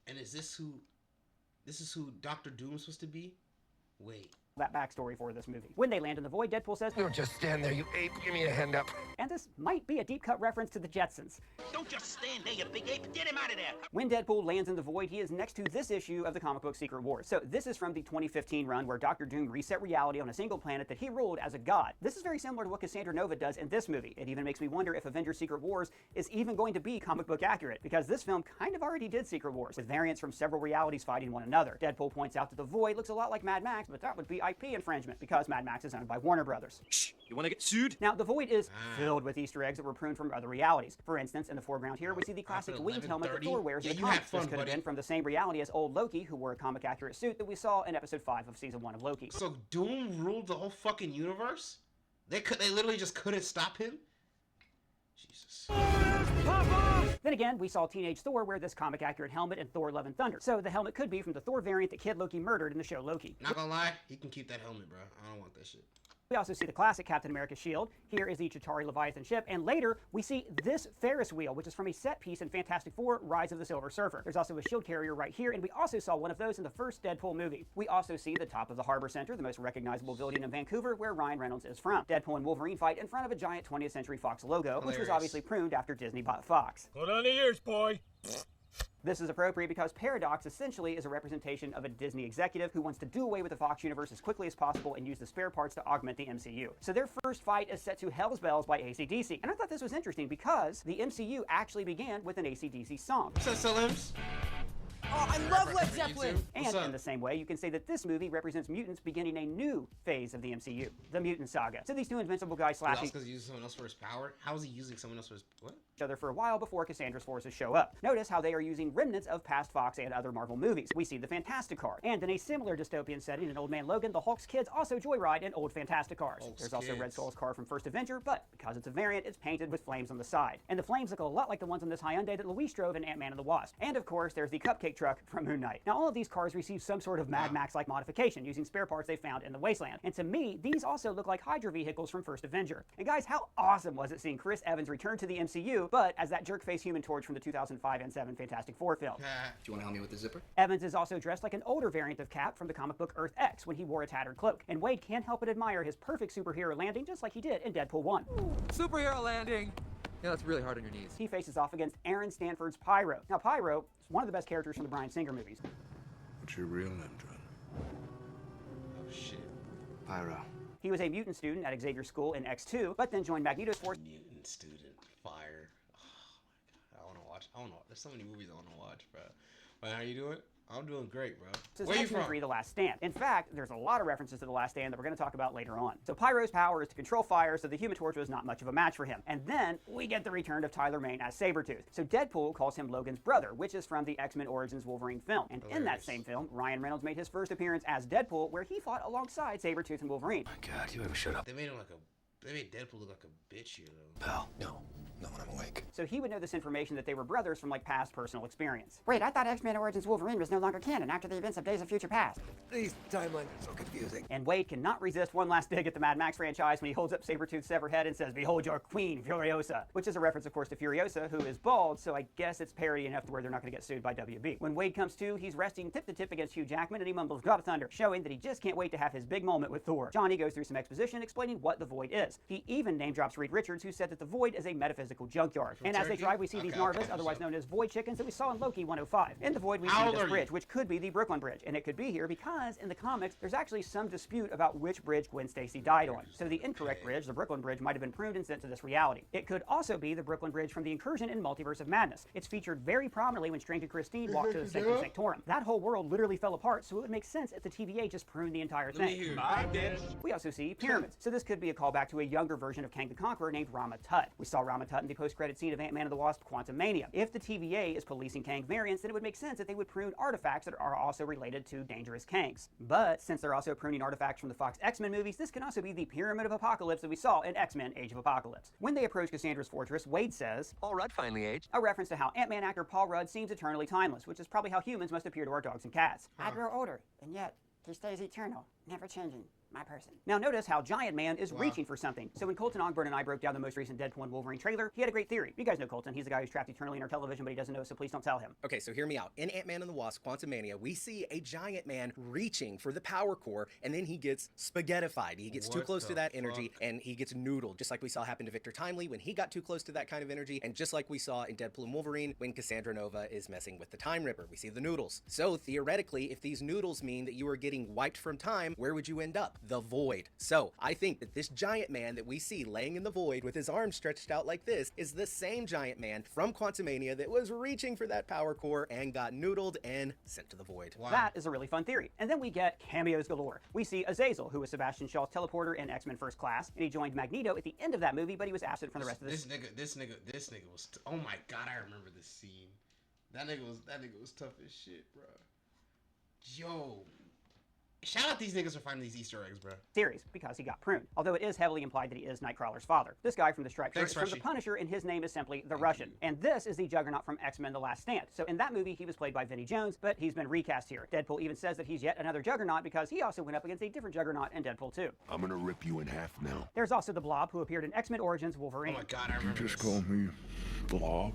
A: And is this who... This is who Dr. Doom is supposed to be? Wait.
C: that backstory for this movie. When they land in the Void, Deadpool says,
B: "Don't just stand there, you ape. Give me a hand up."
C: And this might be a deep cut reference to the Jetsons.
H: Don't just stand there, you big ape. Get him out of there.
C: When Deadpool lands in the Void, he is next to this issue of the comic book Secret Wars. So this is from the 2015 run where Dr. Doom reset reality on a single planet that he ruled as a god. This is very similar to what Cassandra Nova does in this movie. It even makes me wonder if Avengers Secret Wars is even going to be comic book accurate, because this film kind of already did Secret Wars, with variants from several realities fighting one another. Deadpool points out that the Void looks a lot like Mad Max, but that would be IP infringement, because Mad Max is owned by Warner Brothers.
L: Shh, you wanna get sued?
C: Now, the Void is filled with Easter eggs that were pruned from other realities. For instance, in the foreground here, we see the classic winged helmet that Thor wears in the comics. This could have been from the same reality as old Loki, who wore a comic-accurate suit that we saw in episode 5 of season 1 of Loki.
A: So Doom ruled the whole fucking universe? They literally just couldn't stop him? Jesus.
C: Then again, we saw teenage Thor wear this comic-accurate helmet in Thor: Love and Thunder. So the helmet could be from the Thor variant that Kid Loki murdered in the show Loki.
A: Not gonna lie, he can keep that helmet, bro. I don't want that shit.
C: We also see the classic Captain America shield. Here is the Chitauri Leviathan ship, and later we see this Ferris wheel, which is from a set piece in Fantastic Four: Rise of the Silver Surfer. There's also a shield carrier right here, and we also saw one of those in the first Deadpool movie. We also see the top of the Harbor Center, the most recognizable building in Vancouver, where Ryan Reynolds is from. Deadpool and Wolverine fight in front of a giant 20th Century Fox logo, which was obviously pruned after Disney bought Fox.
D: Put on the ears, boy.
C: This is appropriate because Paradox essentially is a representation of a Disney executive who wants to do away with the Fox universe as quickly as possible and use the spare parts to augment the MCU. So their first fight is set to Hell's Bells by AC/DC. And I thought this was interesting because the MCU actually began with an AC/DC song.
A: What's up, Slims?
B: Oh, I love Led Zeppelin!
C: And in the same way, you can say that this movie represents mutants beginning a new phase of the MCU, the Mutant Saga. So these two invincible guys slashing
A: Because he's using someone else for his power? How is he using someone else for his... What?
C: each other for a while before Cassandra's forces show up. Notice how they are using remnants of past Fox and other Marvel movies. We see the Fantastic Car, and in a similar dystopian setting in Old Man Logan, the Hulk's kids also joyride in old Fantastic Cars. There's also Red Skull's car from First Avenger, but because it's a variant, it's painted with flames on the side. And the flames look a lot like the ones on this Hyundai that Luis drove in Ant-Man and the Wasp. And of course, there's the Cupcake Truck from Moon Knight. Now, all of these cars receive some sort of Mad Max-like modification using spare parts they found in the wasteland. And to me, these also look like Hydra vehicles from First Avenger. And guys, how awesome was it seeing Chris Evans return to the MCU, but as that jerk-faced Human Torch from the 2005 and 7 Fantastic Four film.
L: Do you wanna help me with the zipper?
C: Evans is also dressed like an older variant of Cap from the comic book Earth X when he wore a tattered cloak. And Wade can't help but admire his perfect superhero landing just like he did in Deadpool 1.
B: Superhero landing! Yeah, that's really hard on your knees.
C: He faces off against Aaron Stanford's Pyro. Now, Pyro is one of the best characters from the Bryan Singer movies.
J: What's your real name, John?
A: Oh, shit.
J: Pyro.
C: He was a mutant student at Xavier's school in X2, but then joined Magneto's force.
A: Mutant student. Fire. Oh, my God. I want to watch. I don't know. There's so many movies I want to watch, bro. But how you doing? I'm doing great, bro. Where you from?
C: The Last Stand. In fact, there's a lot of references to The Last Stand that we're going to talk about later on. So Pyro's power is to control fire, so the Human Torch was not much of a match for him. And then we get the return of Tyler Mane as Sabretooth. So Deadpool calls him Logan's brother, which is from the X-Men Origins Wolverine film. And in that same film, Ryan Reynolds made his first appearance as Deadpool, where he fought alongside Sabretooth and Wolverine.
J: My God, you ever shut up?
A: They made him like a... They made Deadpool look like a bitch here, though.
J: Pal, no. Not when I'm awake.
C: So he would know this information that they were brothers from like past personal experience.
F: Wait, I thought X-Men Origins Wolverine was no longer canon after the events of Days of Future Past.
B: These timelines are so confusing.
C: And Wade cannot resist one last dig at the Mad Max franchise when he holds up Sabretooth's severed head and says, "Behold your queen, Furiosa," which is a reference, of course, to Furiosa, who is bald, so I guess it's parody enough to where they're not going to get sued by WB. When Wade comes to, he's resting tip to tip against Hugh Jackman, and he mumbles, "God of Thunder," showing that he just can't wait to have his big moment with Thor. Johnny goes through some exposition explaining what the Void is. He even name drops Reed Richards, who said that the Void is a metaphysical metaphysical junkyard. And as they drive, we see these Narvas, otherwise known as Void Chickens, that we saw in Loki 105. In the Void, we see this bridge, which could be the Brooklyn Bridge. And it could be here because in the comics, there's actually some dispute about which bridge Gwen Stacy died on. So the incorrect bridge, the Brooklyn Bridge, might have been pruned and sent to this reality. It could also be the Brooklyn Bridge from the Incursion in Multiverse of Madness. It's featured very prominently when Strange and Christine walked to the Sanctum Sanctorum. That whole world literally fell apart, so it would make sense if the TVA just pruned the entire thing. We also see pyramids. So this could be a callback to a younger version of Kang the Conqueror named Rama Tut. We saw Rama Tut in the post-credit scene of Ant-Man and the Wasp: Quantumania. If the TVA is policing Kang variants, then it would make sense that they would prune artifacts that are also related to dangerous Kangs. But since they're also pruning artifacts from the Fox X-Men movies, this can also be the Pyramid of Apocalypse that we saw in X-Men: Age of Apocalypse. When they approach Cassandra's fortress, Wade says,
B: Paul Rudd finally aged.
C: A reference to how Ant-Man actor Paul Rudd seems eternally timeless, which is probably how humans must appear to our dogs and cats.
F: I grow older, and yet he stays eternal, never changing. My person.
C: Now notice how Giant Man is reaching for something. So when Colton Ogburn and I broke down the most recent Deadpool and Wolverine trailer, he had a great theory. You guys know Colton. He's the guy who's trapped eternally in our television, but he doesn't know, so please don't tell him.
M: Okay, so hear me out. In Ant-Man and the Wasp: Quantumania, we see a Giant Man reaching for the power core, and then he gets spaghettified. He gets too close to that energy, and he gets noodled, just like we saw happen to Victor Timely when he got too close to that kind of energy, and just like we saw in Deadpool and Wolverine when Cassandra Nova is messing with the Time Ripper. We see the noodles. So theoretically, if these noodles mean that you are getting wiped from time, where would you end up? The void. So I think that this Giant Man that we see laying in the void with his arms stretched out like this is the same Giant Man from Quantumania that was reaching for that power core and got noodled and sent to the void.
C: Wow. That is a really fun theory. And then we get cameos galore. We see Azazel, who was Sebastian Shaw's teleporter in X-Men First Class, and he joined Magneto at the end of that movie, but he was absent from the rest of this.
A: This nigga was. Oh my god, I remember this scene. That nigga was tough as shit, bro. Yo. Shout out these niggas for finding these Easter eggs, bro.
C: Series, because he got pruned. Although it is heavily implied that he is Nightcrawler's father. This guy from the striped shirt is from the Punisher, and his name is simply the Russian. And this is the Juggernaut from X-Men: The Last Stand. So in that movie, he was played by Vinnie Jones, but he's been recast here. Deadpool even says that he's yet another Juggernaut because he also went up against a different Juggernaut in Deadpool 2.
D: I'm gonna rip you in half now.
C: There's also the Blob, who appeared in X-Men Origins Wolverine.
A: Oh my god, I remember
D: You just call me Blob.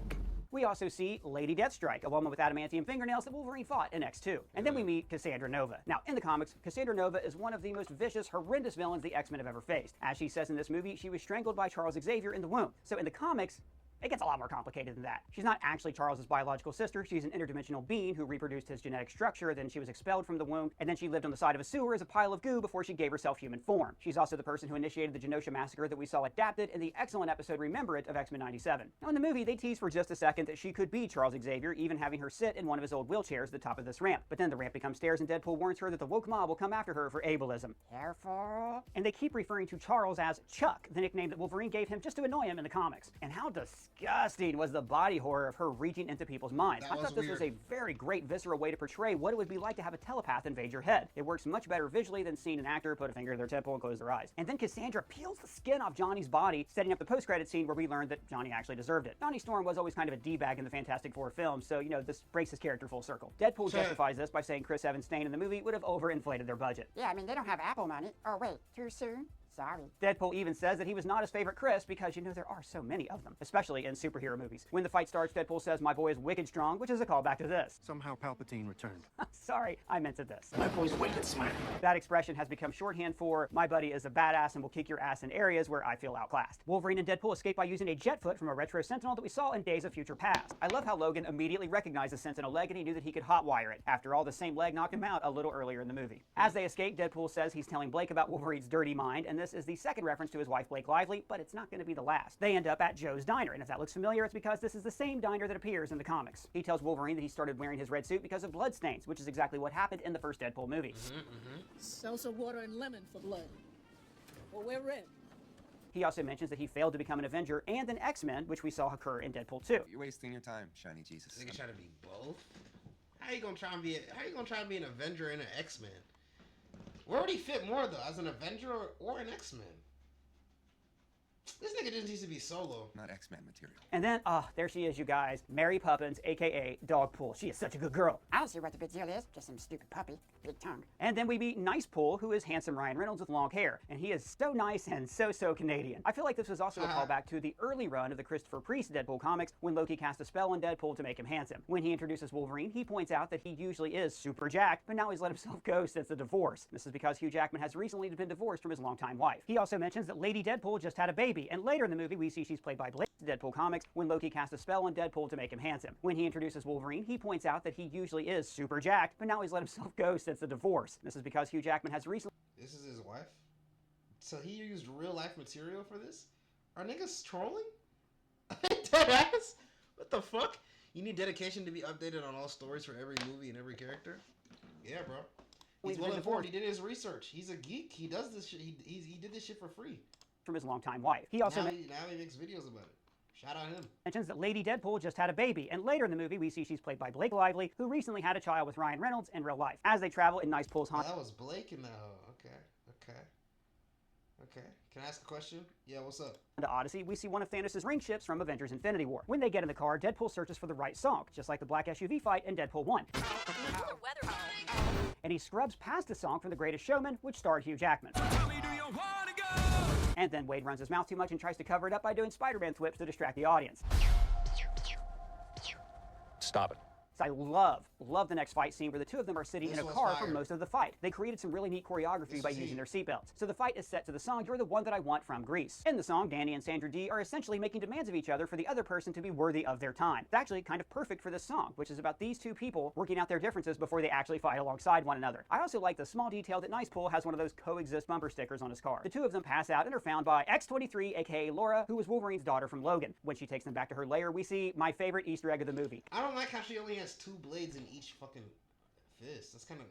C: We also see Lady Deathstrike, a woman with adamantium fingernails that Wolverine fought in X2. And then we meet Cassandra Nova. Now, in the comics, Cassandra Nova is one of the most vicious, horrendous villains the X-Men have ever faced. As she says in this movie, she was strangled by Charles Xavier in the womb. So in the comics, it gets a lot more complicated than that. She's not actually Charles's biological sister. She's an interdimensional being who reproduced his genetic structure, then she was expelled from the womb, and then she lived on the side of a sewer as a pile of goo before she gave herself human form. She's also the person who initiated the Genosha Massacre that we saw adapted in the excellent episode Remember It of X-Men 97. Now in the movie, they tease for just a second that she could be Charles Xavier, even having her sit in one of his old wheelchairs at the top of this ramp. But then the ramp becomes stairs and Deadpool warns her that the woke mob will come after her for ableism.
F: Careful.
C: And they keep referring to Charles as Chuck, the nickname that Wolverine gave him just to annoy him in the comics. And how disgusting was the body horror of her reaching into people's minds. I thought this was a very great visceral way to portray what it would be like to have a telepath invade your head. It works much better visually than seeing an actor put a finger to their temple and close their eyes. And then Cassandra peels the skin off Johnny's body, setting up the post-credit scene where we learned that Johnny actually deserved it. Johnny Storm was always kind of a D-bag in the Fantastic Four films, so, you know, this breaks his character full circle. Deadpool justifies this by saying Chris Evans staying in the movie would have overinflated their budget.
F: Yeah, I mean, they don't have Apple money. Oh, wait, too soon? Sorry.
C: Deadpool even says that he was not his favorite Chris because, you know, there are so many of them, especially in superhero movies. When the fight starts, Deadpool says, "My boy is wicked strong," which is a callback to this.
J: Somehow Palpatine returned.
C: Sorry, I meant to this.
H: My boy's wicked smart.
C: That expression has become shorthand for, "My buddy is a badass and will kick your ass in areas where I feel outclassed." Wolverine and Deadpool escape by using a jet foot from a retro Sentinel that we saw in Days of Future Past. I love how Logan immediately recognized the Sentinel leg and he knew that he could hotwire it. After all, the same leg knocked him out a little earlier in the movie. As they escape, Deadpool says he's telling Blake about Wolverine's dirty mind, and this is the second reference to his wife Blake Lively, but it's not going to be the last. They end up at Joe's Diner, and if that looks familiar, it's because this is the same diner that appears in the comics. He tells Wolverine that he started wearing his red suit because of bloodstains, which is exactly what happened in the first Deadpool movie.
N: Salsa water and lemon for blood. Well, we're red.
C: He also mentions that he failed to become an Avenger and an X-Men, which we saw occur in Deadpool 2.
E: You're wasting your time, shiny Jesus.
A: Nigga try to be both? How you gonna try and be an Avenger and an X-Men? Where would he fit more though, as an Avenger or an X-Men? This nigga just needs to be solo.
E: Not X-Men material.
C: And then, there she is, you guys. Mary Poppins, a.k.a. Dogpool. She is such a good girl.
F: I don't see what the big deal is. Just some stupid puppy. Big tongue.
C: And then we meet Nicepool, who is handsome Ryan Reynolds with long hair. And he is so nice and so Canadian. I feel like this was also a callback to the early run of the Christopher Priest Deadpool comics when Loki cast a spell on Deadpool to make him handsome. When he introduces Wolverine, he points out that he usually is super jacked, but now he's let himself go since the divorce. This is because Hugh Jackman has recently been divorced from his longtime wife. He also mentions that Lady Deadpool just had a baby, and later in the movie we see she's played by Blake. Deadpool comics, when Loki casts a spell on Deadpool to make him handsome. When he introduces Wolverine, he points out that he usually is super jacked, but now he's let himself go since the divorce. This is because Hugh Jackman has recently...
A: This is his wife? So he used real life material for this? Are niggas trolling? Deadass? What the fuck? You need dedication to be updated on all stories for every movie and every character? Yeah, bro. He's well informed. He did his research. He's a geek. He does this shit. He did this shit for free.
C: From his longtime wife. He also
A: now he makes videos about it. Shout out him.
C: Mentions that Lady Deadpool just had a baby, and later in the movie we see she's played by Blake Lively, who recently had a child with Ryan Reynolds in real life. As they travel in Nice Pool's
A: that was Blake in the... Okay. Can I ask a question? Yeah, what's up?
C: In Odyssey, we see one of Thanos' ring ships from Avengers Infinity War. When they get in the car, Deadpool searches for the right song, just like the black SUV fight in Deadpool 1. And he scrubs past the song from The Greatest Showman, which starred Hugh Jackman. And then Wade runs his mouth too much and tries to cover it up by doing Spider-Man thwips to distract the audience.
L: Stop it.
C: I love the next fight scene where the two of them are sitting in a car for most of the fight. They created some really neat choreography by using their seatbelts. So the fight is set to the song You're the One That I Want from Grease. In the song, Danny and Sandra Dee are essentially making demands of each other for the other person to be worthy of their time. It's actually kind of perfect for this song, which is about these two people working out their differences before they actually fight alongside one another. I also like the small detail that Nice Pool has one of those coexist bumper stickers on his car. The two of them pass out and are found by X-23, aka Laura, who was Wolverine's daughter from Logan. When she takes them back to her lair, we see my favorite Easter egg of the movie.
A: I don't like how she only has 2 blades in each fucking fist. That's kind of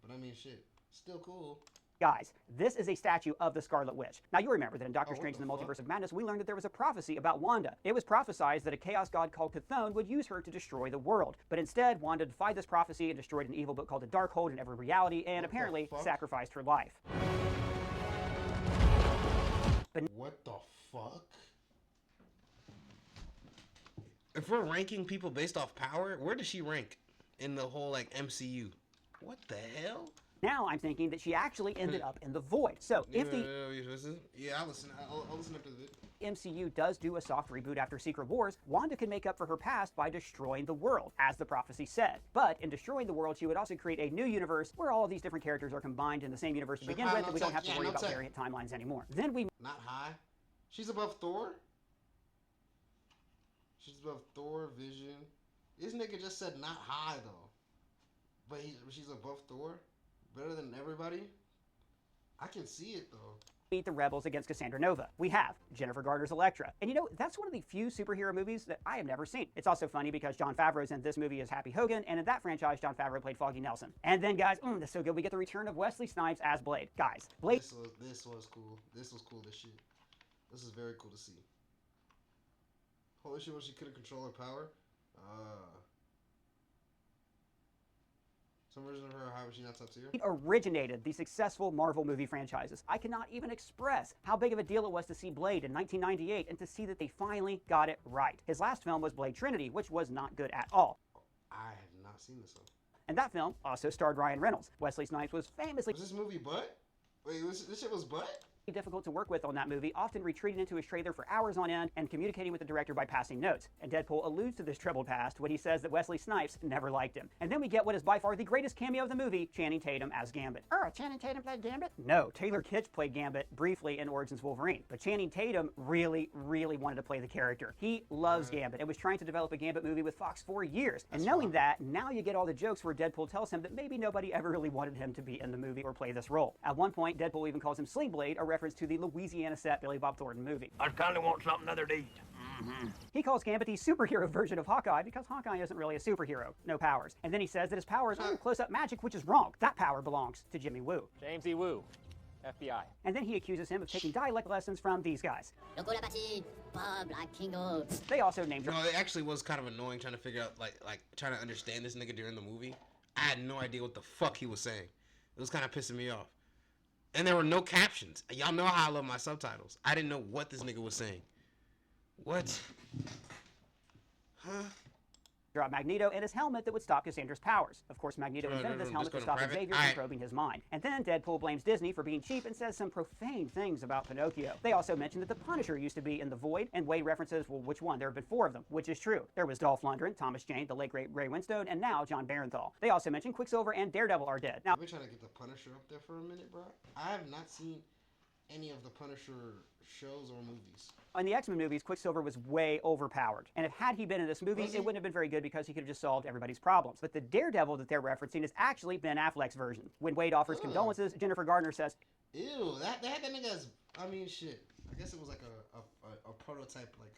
A: but I mean shit, still cool.
C: Guys, this is a statue of the Scarlet Witch. Now you remember that in Doctor Strange in the Multiverse of Madness, we learned that there was a prophecy about Wanda. It was prophesied that a chaos god called Chthon would use her to destroy the world. But instead, Wanda defied this prophecy and destroyed an evil book called the Darkhold in every reality, and apparently sacrificed her life. But
A: what the fuck? If we're ranking people based off power, where does she rank in the whole like MCU? What the hell?
C: Now I'm thinking that she actually ended up in the void. So if the
A: I'll listen up to it.
C: MCU does do a soft reboot after Secret Wars, Wanda could make up for her past by destroying the world, as the prophecy said. But in destroying the world, she would also create a new universe where all of these different characters are combined in the same universe to begin with, and we don't have to worry about variant timelines anymore. Then we...
A: Not high? She's above Thor? She's above Thor, Vision. This nigga just said not high, though. But she's above Thor? Better than everybody? I can see it, though.
C: Meet the rebels against Cassandra Nova. We have Jennifer Garner's Elektra. And you know, that's one of the few superhero movies that I have never seen. It's also funny because Jon Favreau's in this movie as Happy Hogan, and in that franchise, Jon Favreau played Foggy Nelson. And then, guys, that's so good, we get the return of Wesley Snipes as Blade. Guys, Blade...
A: This was cool. This was cool as shit. This is very cool to see. Holy shit, when she couldn't control her power? Some version of her, how was she not top tier?
C: It originated the successful Marvel movie franchises. I cannot even express how big of a deal it was to see Blade in 1998 and to see that they finally got it right. His last film was Blade Trinity, which was not good at all.
A: I have not seen this one.
C: And that film also starred Ryan Reynolds. Wesley Snipes was famously...
A: Was this movie butt? Wait, this shit was butt?
C: Difficult to work with on that movie, often retreating into his trailer for hours on end and communicating with the director by passing notes. And Deadpool alludes to this troubled past when he says that Wesley Snipes never liked him. And then we get what is by far the greatest cameo of the movie, Channing Tatum as Gambit.
F: Oh, Channing Tatum played Gambit?
C: No, Taylor Kitsch played Gambit briefly in Origins Wolverine, but Channing Tatum really wanted to play the character. He loves Gambit and was trying to develop a Gambit movie with Fox for years. And knowing that, now you get all the jokes where Deadpool tells him that maybe nobody ever really wanted him to be in the movie or play this role. At one point, Deadpool even calls him Sling Blade, a reference to the Louisiana set Billy Bob Thornton movie.
H: I kinda want something other to eat.
C: He calls Gambit the superhero version of Hawkeye because Hawkeye isn't really a superhero, no powers. And then he says that his power is only close-up magic, which is wrong. That power belongs to Jimmy Woo.
O: James E. Woo, FBI.
C: And then he accuses him of taking dialect lessons from these guys. They also named...
A: No, it actually was kind of annoying trying to figure out, like trying to understand this nigga during the movie. I had no idea what the fuck he was saying. It was kind of pissing me off. And there were no captions. Y'all know how I love my subtitles. I didn't know what this nigga was saying. What? Huh?
C: Drop Magneto and his helmet that would stop Cassandra's powers. Of course, Magneto invented this helmet to stop Xavier from probing his mind. And then Deadpool blames Disney for being cheap and says some profane things about Pinocchio. They also mentioned that the Punisher used to be in the Void, and Wade references, well, which one? There have been 4 of them, which is true. There was Dolph Lundgren, Thomas Jane, the late great Ray Winstone, and now John Barenthal. They also mentioned Quicksilver and Daredevil are dead. Now,
A: I've been trying to get the Punisher up there for a minute, bro. I have not seen any of the Punisher shows or movies.
C: In the X-Men movies, Quicksilver was way overpowered. And if had he been in this movie, it wouldn't have been very good because he could have just solved everybody's problems. But the Daredevil that they're referencing is actually Ben Affleck's version. When Wade offers condolences, Jennifer Gardner says,
A: "Ew, that nigga has, I mean, shit. I guess it was like a prototype, like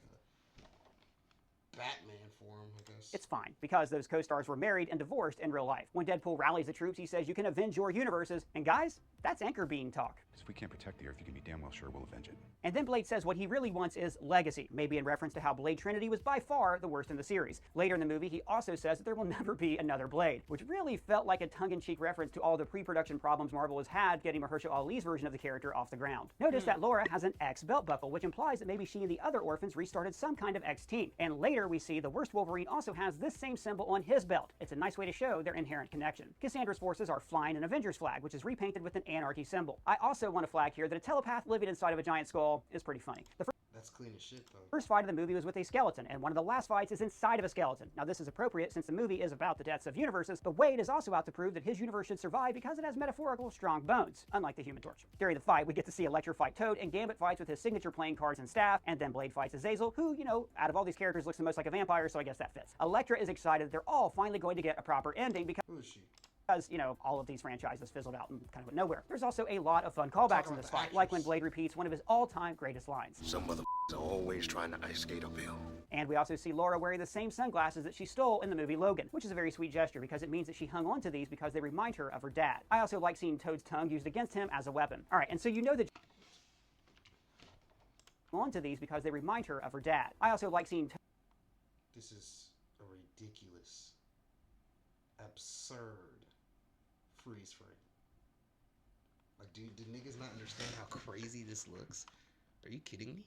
A: a Batman form, I guess."
C: It's fine, because those co-stars were married and divorced in real life. When Deadpool rallies the troops, he says, "You can avenge your universes." And guys, that's anchor beam talk.
I: If we can't protect the Earth, you can be damn well sure we'll avenge it.
C: And then Blade says what he really wants is legacy, maybe in reference to how Blade Trinity was by far the worst in the series. Later in the movie, he also says that there will never be another Blade, which really felt like a tongue-in-cheek reference to all the pre-production problems Marvel has had getting Mahershala Ali's version of the character off the ground. Notice that Laura has an X belt buckle, which implies that maybe she and the other orphans restarted some kind of X team. And later we see the worst Wolverine also has this same symbol on his belt. It's a nice way to show their inherent connection. Cassandra's forces are flying an Avengers flag, which is repainted with an anarchy symbol. I also want to flag here that a telepath living inside of a giant skull is pretty funny.
A: That's clean as shit, though.
C: First fight of the movie was with a skeleton, and one of the last fights is inside of a skeleton. Now, this is appropriate since the movie is about the deaths of universes, but Wade is also out to prove that his universe should survive because it has metaphorical strong bones, unlike the Human Torch. During the fight, we get to see Elektra fight Toad, and Gambit fights with his signature playing cards and staff, and then Blade fights Azazel, who, you know, out of all these characters looks the most like a vampire, so I guess that fits. Elektra is excited that they're all finally going to get a proper ending because...
A: Who is she?
C: Because, you know, all of these franchises fizzled out and kind of went nowhere. There's also a lot of fun callbacks in this fight, like when Blade repeats one of his all-time greatest lines.
J: Some motherfuckers are always trying to ice skate uphill.
C: And we also see Laura wearing the same sunglasses that she stole in the movie Logan, which is a very sweet gesture because it means that she hung on to these because they remind her of her dad. I also like seeing Toad's tongue used against him as a weapon. All right, and so you know that onto these because they remind her of her dad. I also like seeing
A: This is a ridiculous, absurd freeze frame. Like, dude, do niggas not understand how crazy this looks? Are you kidding me?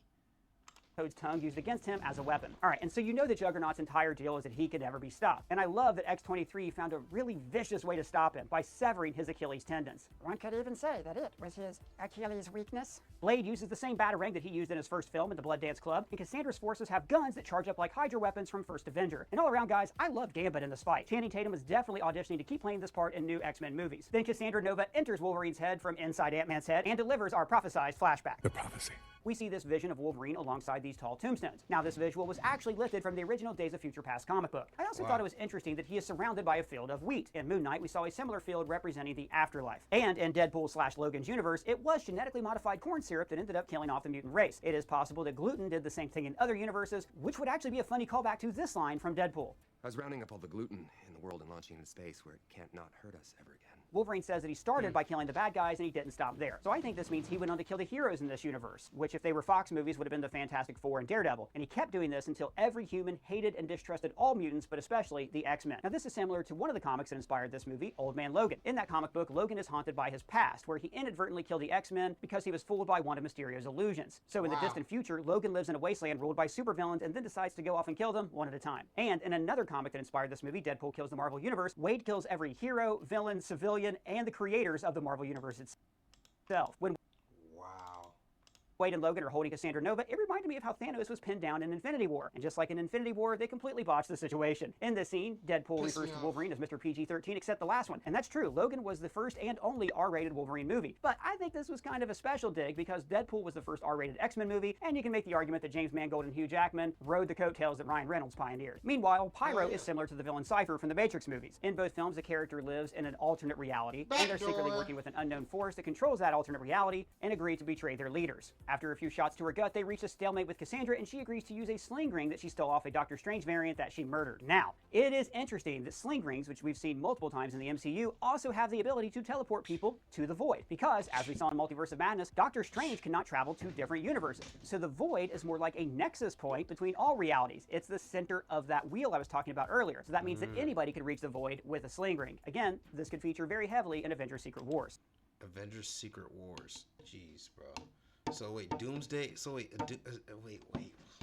C: Toad's tongue used against him as a weapon. All right, and so you know that Juggernaut's entire deal is that he could never be stopped. And I love that X-23 found a really vicious way to stop him by severing his Achilles tendons.
F: One could even say that it was his Achilles' weakness.
C: Blade uses the same batarang that he used in his first film at the Blood Dance Club, and Cassandra's forces have guns that charge up like Hydra weapons from First Avenger. And all around, guys, I love Gambit in this fight. Channing Tatum is definitely auditioning to keep playing this part in new X-Men movies. Then Cassandra Nova enters Wolverine's head from inside Ant-Man's head and delivers our prophesized flashback.
J: The prophecy.
C: We see this vision of Wolverine alongside these tall tombstones. Now, this visual was actually lifted from the original Days of Future Past comic book. I also thought it was interesting that he is surrounded by a field of wheat. In Moon Knight, we saw a similar field representing the afterlife. And in Deadpool/Logan's universe, it was genetically modified corn syrup that ended up killing off the mutant race. It is possible that gluten did the same thing in other universes, which would actually be a funny callback to this line from Deadpool.
E: I was rounding up all the gluten in the world and launching into space where it can't not hurt us ever again.
C: Wolverine says that he started by killing the bad guys and he didn't stop there. So I think this means he went on to kill the heroes in this universe, which if they were Fox movies would have been the Fantastic Four and Daredevil. And he kept doing this until every human hated and distrusted all mutants, but especially the X-Men. Now this is similar to one of the comics that inspired this movie, Old Man Logan. In that comic book, Logan is haunted by his past, where he inadvertently killed the X-Men because he was fooled by one of Mysterio's illusions. So in the distant future, Logan lives in a wasteland ruled by supervillains and then decides to go off and kill them one at a time. And in another comic that inspired this movie, Deadpool Kills the Marvel Universe, Wade kills every hero, villain, civilian, and the creators of the Marvel Universe itself. When Wade and Logan are holding Cassandra Nova, it reminded me of how Thanos was pinned down in Infinity War. And just like in Infinity War, they completely botched the situation. In this scene, Deadpool refers to Wolverine as Mr. PG-13, except the last one. And that's true. Logan was the first and only R-rated Wolverine movie. But I think this was kind of a special dig because Deadpool was the first R-rated X-Men movie, and you can make the argument that James Mangold and Hugh Jackman rode the coattails that Ryan Reynolds pioneered. Meanwhile, Pyro is similar to the villain Cypher from the Matrix movies. In both films, the character lives in an alternate reality, and they're secretly working with an unknown force that controls that alternate reality and agree to betray their leaders. After a few shots to her gut, they reach a stalemate with Cassandra, and she agrees to use a sling ring that she stole off a Doctor Strange variant that she murdered. Now, it is interesting that sling rings, which we've seen multiple times in the MCU, also have the ability to teleport people to the Void, because, as we saw in Multiverse of Madness, Doctor Strange cannot travel to different universes. So the Void is more like a nexus point between all realities. It's the center of that wheel I was talking about earlier. So that means that anybody could reach the Void with a sling ring. Again, this could feature very heavily in Avengers Secret Wars.
A: Avengers Secret Wars. Jeez, bro. So wait, Doomsday. So wait, wait,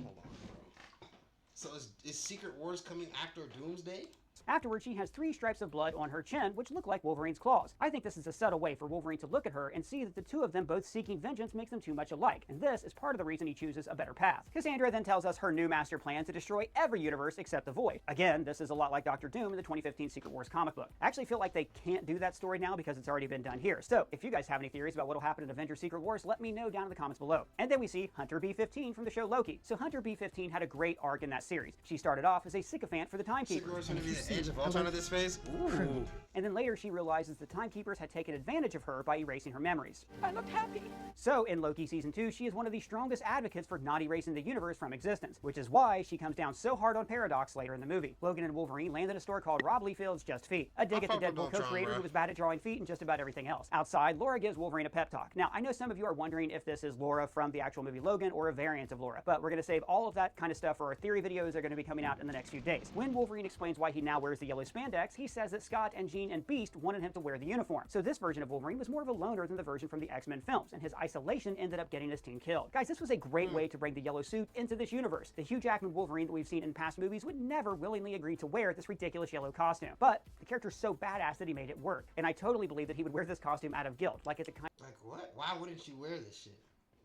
A: hold on, bro. So is Secret Wars coming after Doomsday?
C: Afterwards, she has 3 stripes of blood on her chin, which look like Wolverine's claws. I think this is a subtle way for Wolverine to look at her and see that the two of them both seeking vengeance makes them too much alike, and this is part of the reason he chooses a better path. Cassandra then tells us her new master plan to destroy every universe except the Void. Again, this is a lot like Dr. Doom in the 2015 Secret Wars comic book. I actually feel like they can't do that story now because it's already been done here. So, if you guys have any theories about what'll happen in Avengers Secret Wars, let me know down in the comments below. And then we see Hunter B-15 from the show Loki. So Hunter B-15 had a great arc in that series. She started off as a sycophant for the Timekeepers.
A: Secret Wars gonna be the Age of Ultron of this phase? Ooh.
C: And then later she realizes the Timekeepers had taken advantage of her by erasing her memories. I look happy. So in Loki Season 2, she is one of the strongest advocates for not erasing the universe from existence, which is why she comes down so hard on Paradox later in the movie. Logan and Wolverine land in a store called Rob Liefeld's Just Feet, a dig at the Deadpool co-creator who was bad at drawing feet and just about everything else. Outside, Laura gives Wolverine a pep talk. Now, I know some of you are wondering if this is Laura from the actual movie Logan or a variant of Laura, but we're going to save all of that kind of stuff for our theory videos that are going to be coming out in the next few days. When Wolverine explains why he now wears the yellow spandex, he says that Scott and Jean and Beast wanted him to wear the uniform. So this version of Wolverine was more of a loner than the version from the X-Men films, and his isolation ended up getting his team killed. Guys, this was a great way to bring the yellow suit into this universe. The Hugh Jackman Wolverine that we've seen in past movies would never willingly agree to wear this ridiculous yellow costume, but the character's so badass that he made it work, and I totally believe that he would wear this costume out of guilt, like it's a kind
A: What? Why wouldn't you wear this shit?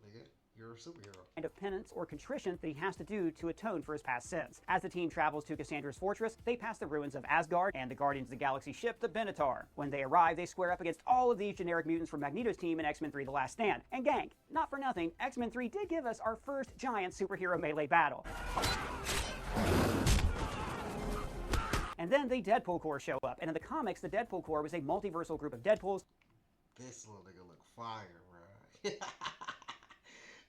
A: Nigga, you're a superhero.
C: Of penance or contrition that he has to do to atone for his past sins. As the team travels to Cassandra's fortress, they pass the ruins of Asgard and the Guardians of the Galaxy ship, the Benatar. When they arrive, they square up against all of these generic mutants from Magneto's team in X-Men 3 The Last Stand. And gang, not for nothing, X-Men 3 did give us our first giant superhero melee battle. And then the Deadpool Corps show up, and in the comics, the Deadpool Corps was a multiversal group of Deadpools.
A: This little nigga look fire, bro.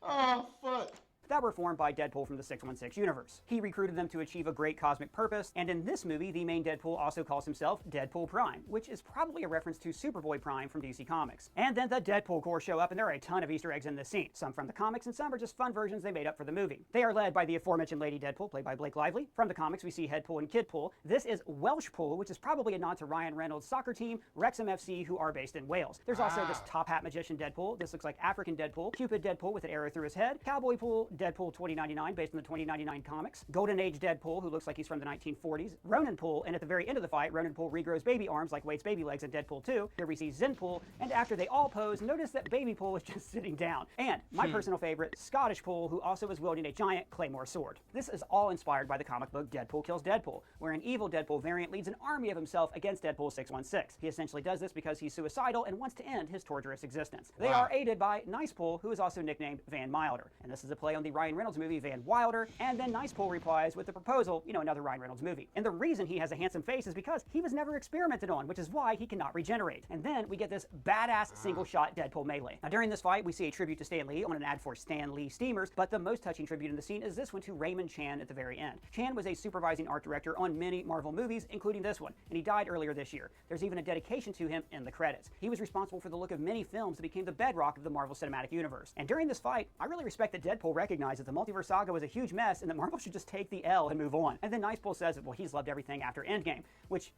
A: Oh, fuck.
C: That were formed by Deadpool from the 616 universe. He recruited them to achieve a great cosmic purpose, and in this movie, the main Deadpool also calls himself Deadpool Prime, which is probably a reference to Superboy Prime from DC Comics. And then the Deadpool Corps show up, and there are a ton of Easter eggs in this scene, some from the comics and some are just fun versions they made up for the movie. They are led by the aforementioned Lady Deadpool, played by Blake Lively. From the comics, we see Headpool and Kidpool. This is Welshpool, which is probably a nod to Ryan Reynolds' soccer team, Wrexham FC, who are based in Wales. There's also this top hat magician Deadpool. This looks like African Deadpool, Cupid Deadpool with an arrow through his head, Cowboy Pool, Deadpool 2099, based on the 2099 comics, Golden Age Deadpool, who looks like he's from the 1940s, Ronan Pool, and at the very end of the fight, Ronan Pool regrows baby arms like Wade's baby legs in Deadpool 2. Here we see Zen Pool, and after they all pose, notice that Baby Pool is just sitting down. And my personal favorite, Scottish Pool, who also is wielding a giant claymore sword. This is all inspired by the comic book Deadpool Kills Deadpool, where an evil Deadpool variant leads an army of himself against Deadpool 616. He essentially does this because he's suicidal and wants to end his torturous existence. They are aided by Nice Pool, who is also nicknamed Van Milder. And this is a play on the Ryan Reynolds movie Van Wilder, and then Nice Pool replies with the proposal, another Ryan Reynolds movie. And the reason he has a handsome face is because he was never experimented on, which is why he cannot regenerate. And then we get this badass single-shot Deadpool melee. Now during this fight, we see a tribute to Stan Lee on an ad for Stan Lee steamers, but the most touching tribute in the scene is this one to Raymond Chan at the very end. Chan was a supervising art director on many Marvel movies, including this one, and he died earlier this year. There's even a dedication to him in the credits. He was responsible for the look of many films that became the bedrock of the Marvel Cinematic Universe. And during this fight, I really respect that Deadpool recognized that the multiverse saga was a huge mess and that Marvel should just take the L and move on. And then Nice Pool says that, well, he's loved everything after Endgame, which,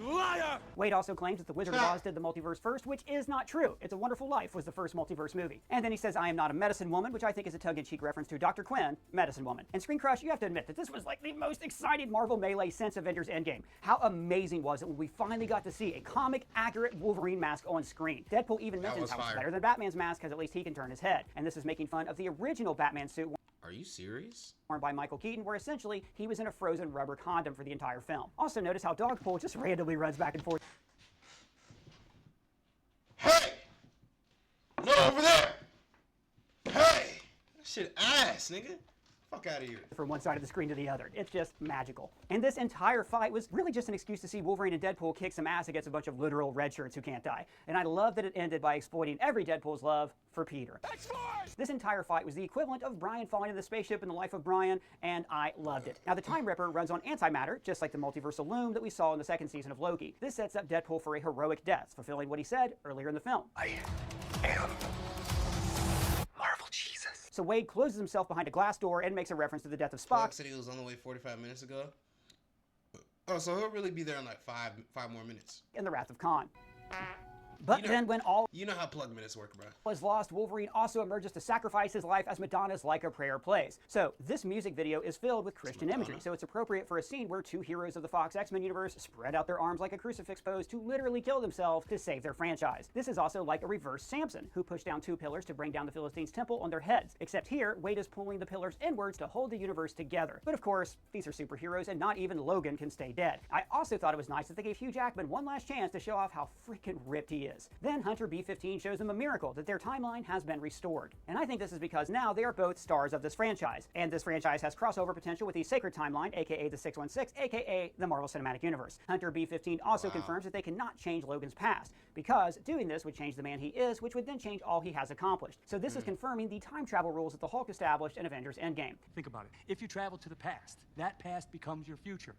C: Liar! Wade also claims that The Wizard of Oz did the multiverse first, which is not true. It's a Wonderful Life was the first multiverse movie. And then he says, I am not a medicine woman, which I think is a tongue-in-cheek reference to Dr. Quinn, Medicine Woman. And Screen Crush, you have to admit that this was like the most exciting Marvel melee since Avengers Endgame. How amazing was it when we finally got to see a comic-accurate Wolverine mask on screen? Deadpool even mentions how it's better than Batman's mask because at least he can turn his head. And this is making fun of the original Batman suit.
A: Are you serious?
C: Worn by Michael Keaton, where essentially he was in a frozen rubber condom for the entire film. Also notice how Dogpool just randomly runs back and forth.
A: Hey! No, over there! Hey! That shit ass, nigga. Fuck out of here.
C: From one side of the screen to the other. It's just magical. And this entire fight was really just an excuse to see Wolverine and Deadpool kick some ass against a bunch of literal red shirts who can't die. And I love that it ended by exploiting every Deadpool's love for Peter. This entire fight was the equivalent of Brian falling in the spaceship in the life of Brian, and I loved it. Now the Time Ripper runs on antimatter, just like the multiversal loom that we saw in the second season of Loki. This sets up Deadpool for a heroic death, fulfilling what he said earlier in the film.
B: I am Marvel Jesus.
C: So Wade closes himself behind a glass door and makes a reference to the death of Spock.
A: Spock said he was on the way 45 minutes ago. Oh, so he'll really be there in like five more minutes.
C: In the Wrath of Khan. But then when all
A: You know how plug minutes work, bro.
C: is lost, Wolverine also emerges to sacrifice his life as Madonna's Like a Prayer plays. So this music video is filled with Christian imagery, so it's appropriate for a scene where two heroes of the Fox X-Men universe spread out their arms like a crucifix pose to literally kill themselves to save their franchise. This is also like a reverse Samson, who pushed down two pillars to bring down the Philistines' temple on their heads. Except here, Wade is pulling the pillars inwards to hold the universe together. But of course, these are superheroes and not even Logan can stay dead. I also thought it was nice that they gave Hugh Jackman one last chance to show off how freaking ripped he is. Then Hunter B-15 shows them a miracle that their timeline has been restored. And I think this is because now they are both stars of this franchise. And this franchise has crossover potential with the Sacred Timeline, aka the 616, aka the Marvel Cinematic Universe. Hunter B-15 also confirms that they cannot change Logan's past, because doing this would change the man he is, which would then change all he has accomplished. So this is confirming the time travel rules that the Hulk established in Avengers Endgame.
P: Think about it. If you travel to the past, that past becomes your future,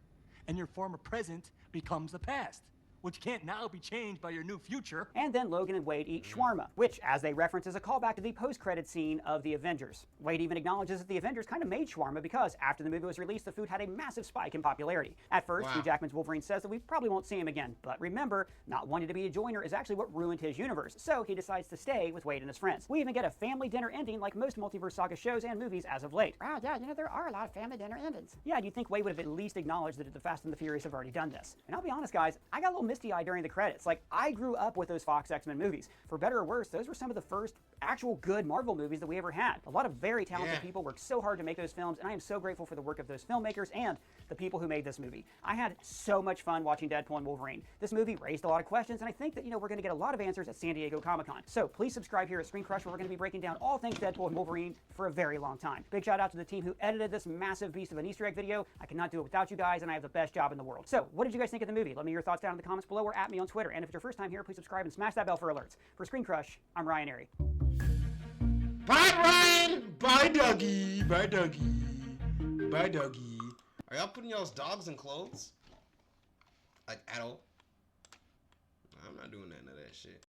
P: and your former present becomes the past, which can't now be changed by your new future.
C: And then Logan and Wade eat shawarma, which, as they reference, is a callback to the post-credit scene of The Avengers. Wade even acknowledges that the Avengers kind of made shawarma because after the movie was released, the food had a massive spike in popularity. At first, Hugh Jackman's Wolverine says that we probably won't see him again, but remember, not wanting to be a joiner is actually what ruined his universe, so he decides to stay with Wade and his friends. We even get a family dinner ending like most multiverse saga shows and movies as of late.
F: Wow, yeah, you know, there are a lot of family dinner endings.
C: Yeah, you'd think Wade would have at least acknowledged that the Fast and the Furious have already done this. And I'll be honest, guys, I got a little misty-eyed during the credits. Like, I grew up with those Fox X-Men movies. For better or worse, those were some of the first actual good Marvel movies that we ever had. A lot of very talented people worked so hard to make those films, and I am so grateful for the work of those filmmakers and the people who made this movie. I had so much fun watching Deadpool and Wolverine. This movie raised a lot of questions, and I think that, you know, we're going to get a lot of answers at San Diego Comic-Con. So please subscribe here at Screen Crush, where we're going to be breaking down all things Deadpool and Wolverine for a very long time. Big shout out to the team who edited this massive beast of an Easter egg video. I cannot do it without you guys, and I have the best job in the world. So what did you guys think of the movie? Let me know your thoughts down in the comments below or at me on Twitter. And if it's your first time here, please subscribe and smash that bell for alerts. For Screen Crush, I'm Ryan Airy.
A: Bye, Ryan! Bye, Dougie! Bye, Dougie! Bye, Dougie. Are y'all putting y'all's dogs in clothes? Like, at all? I'm not doing none of that shit.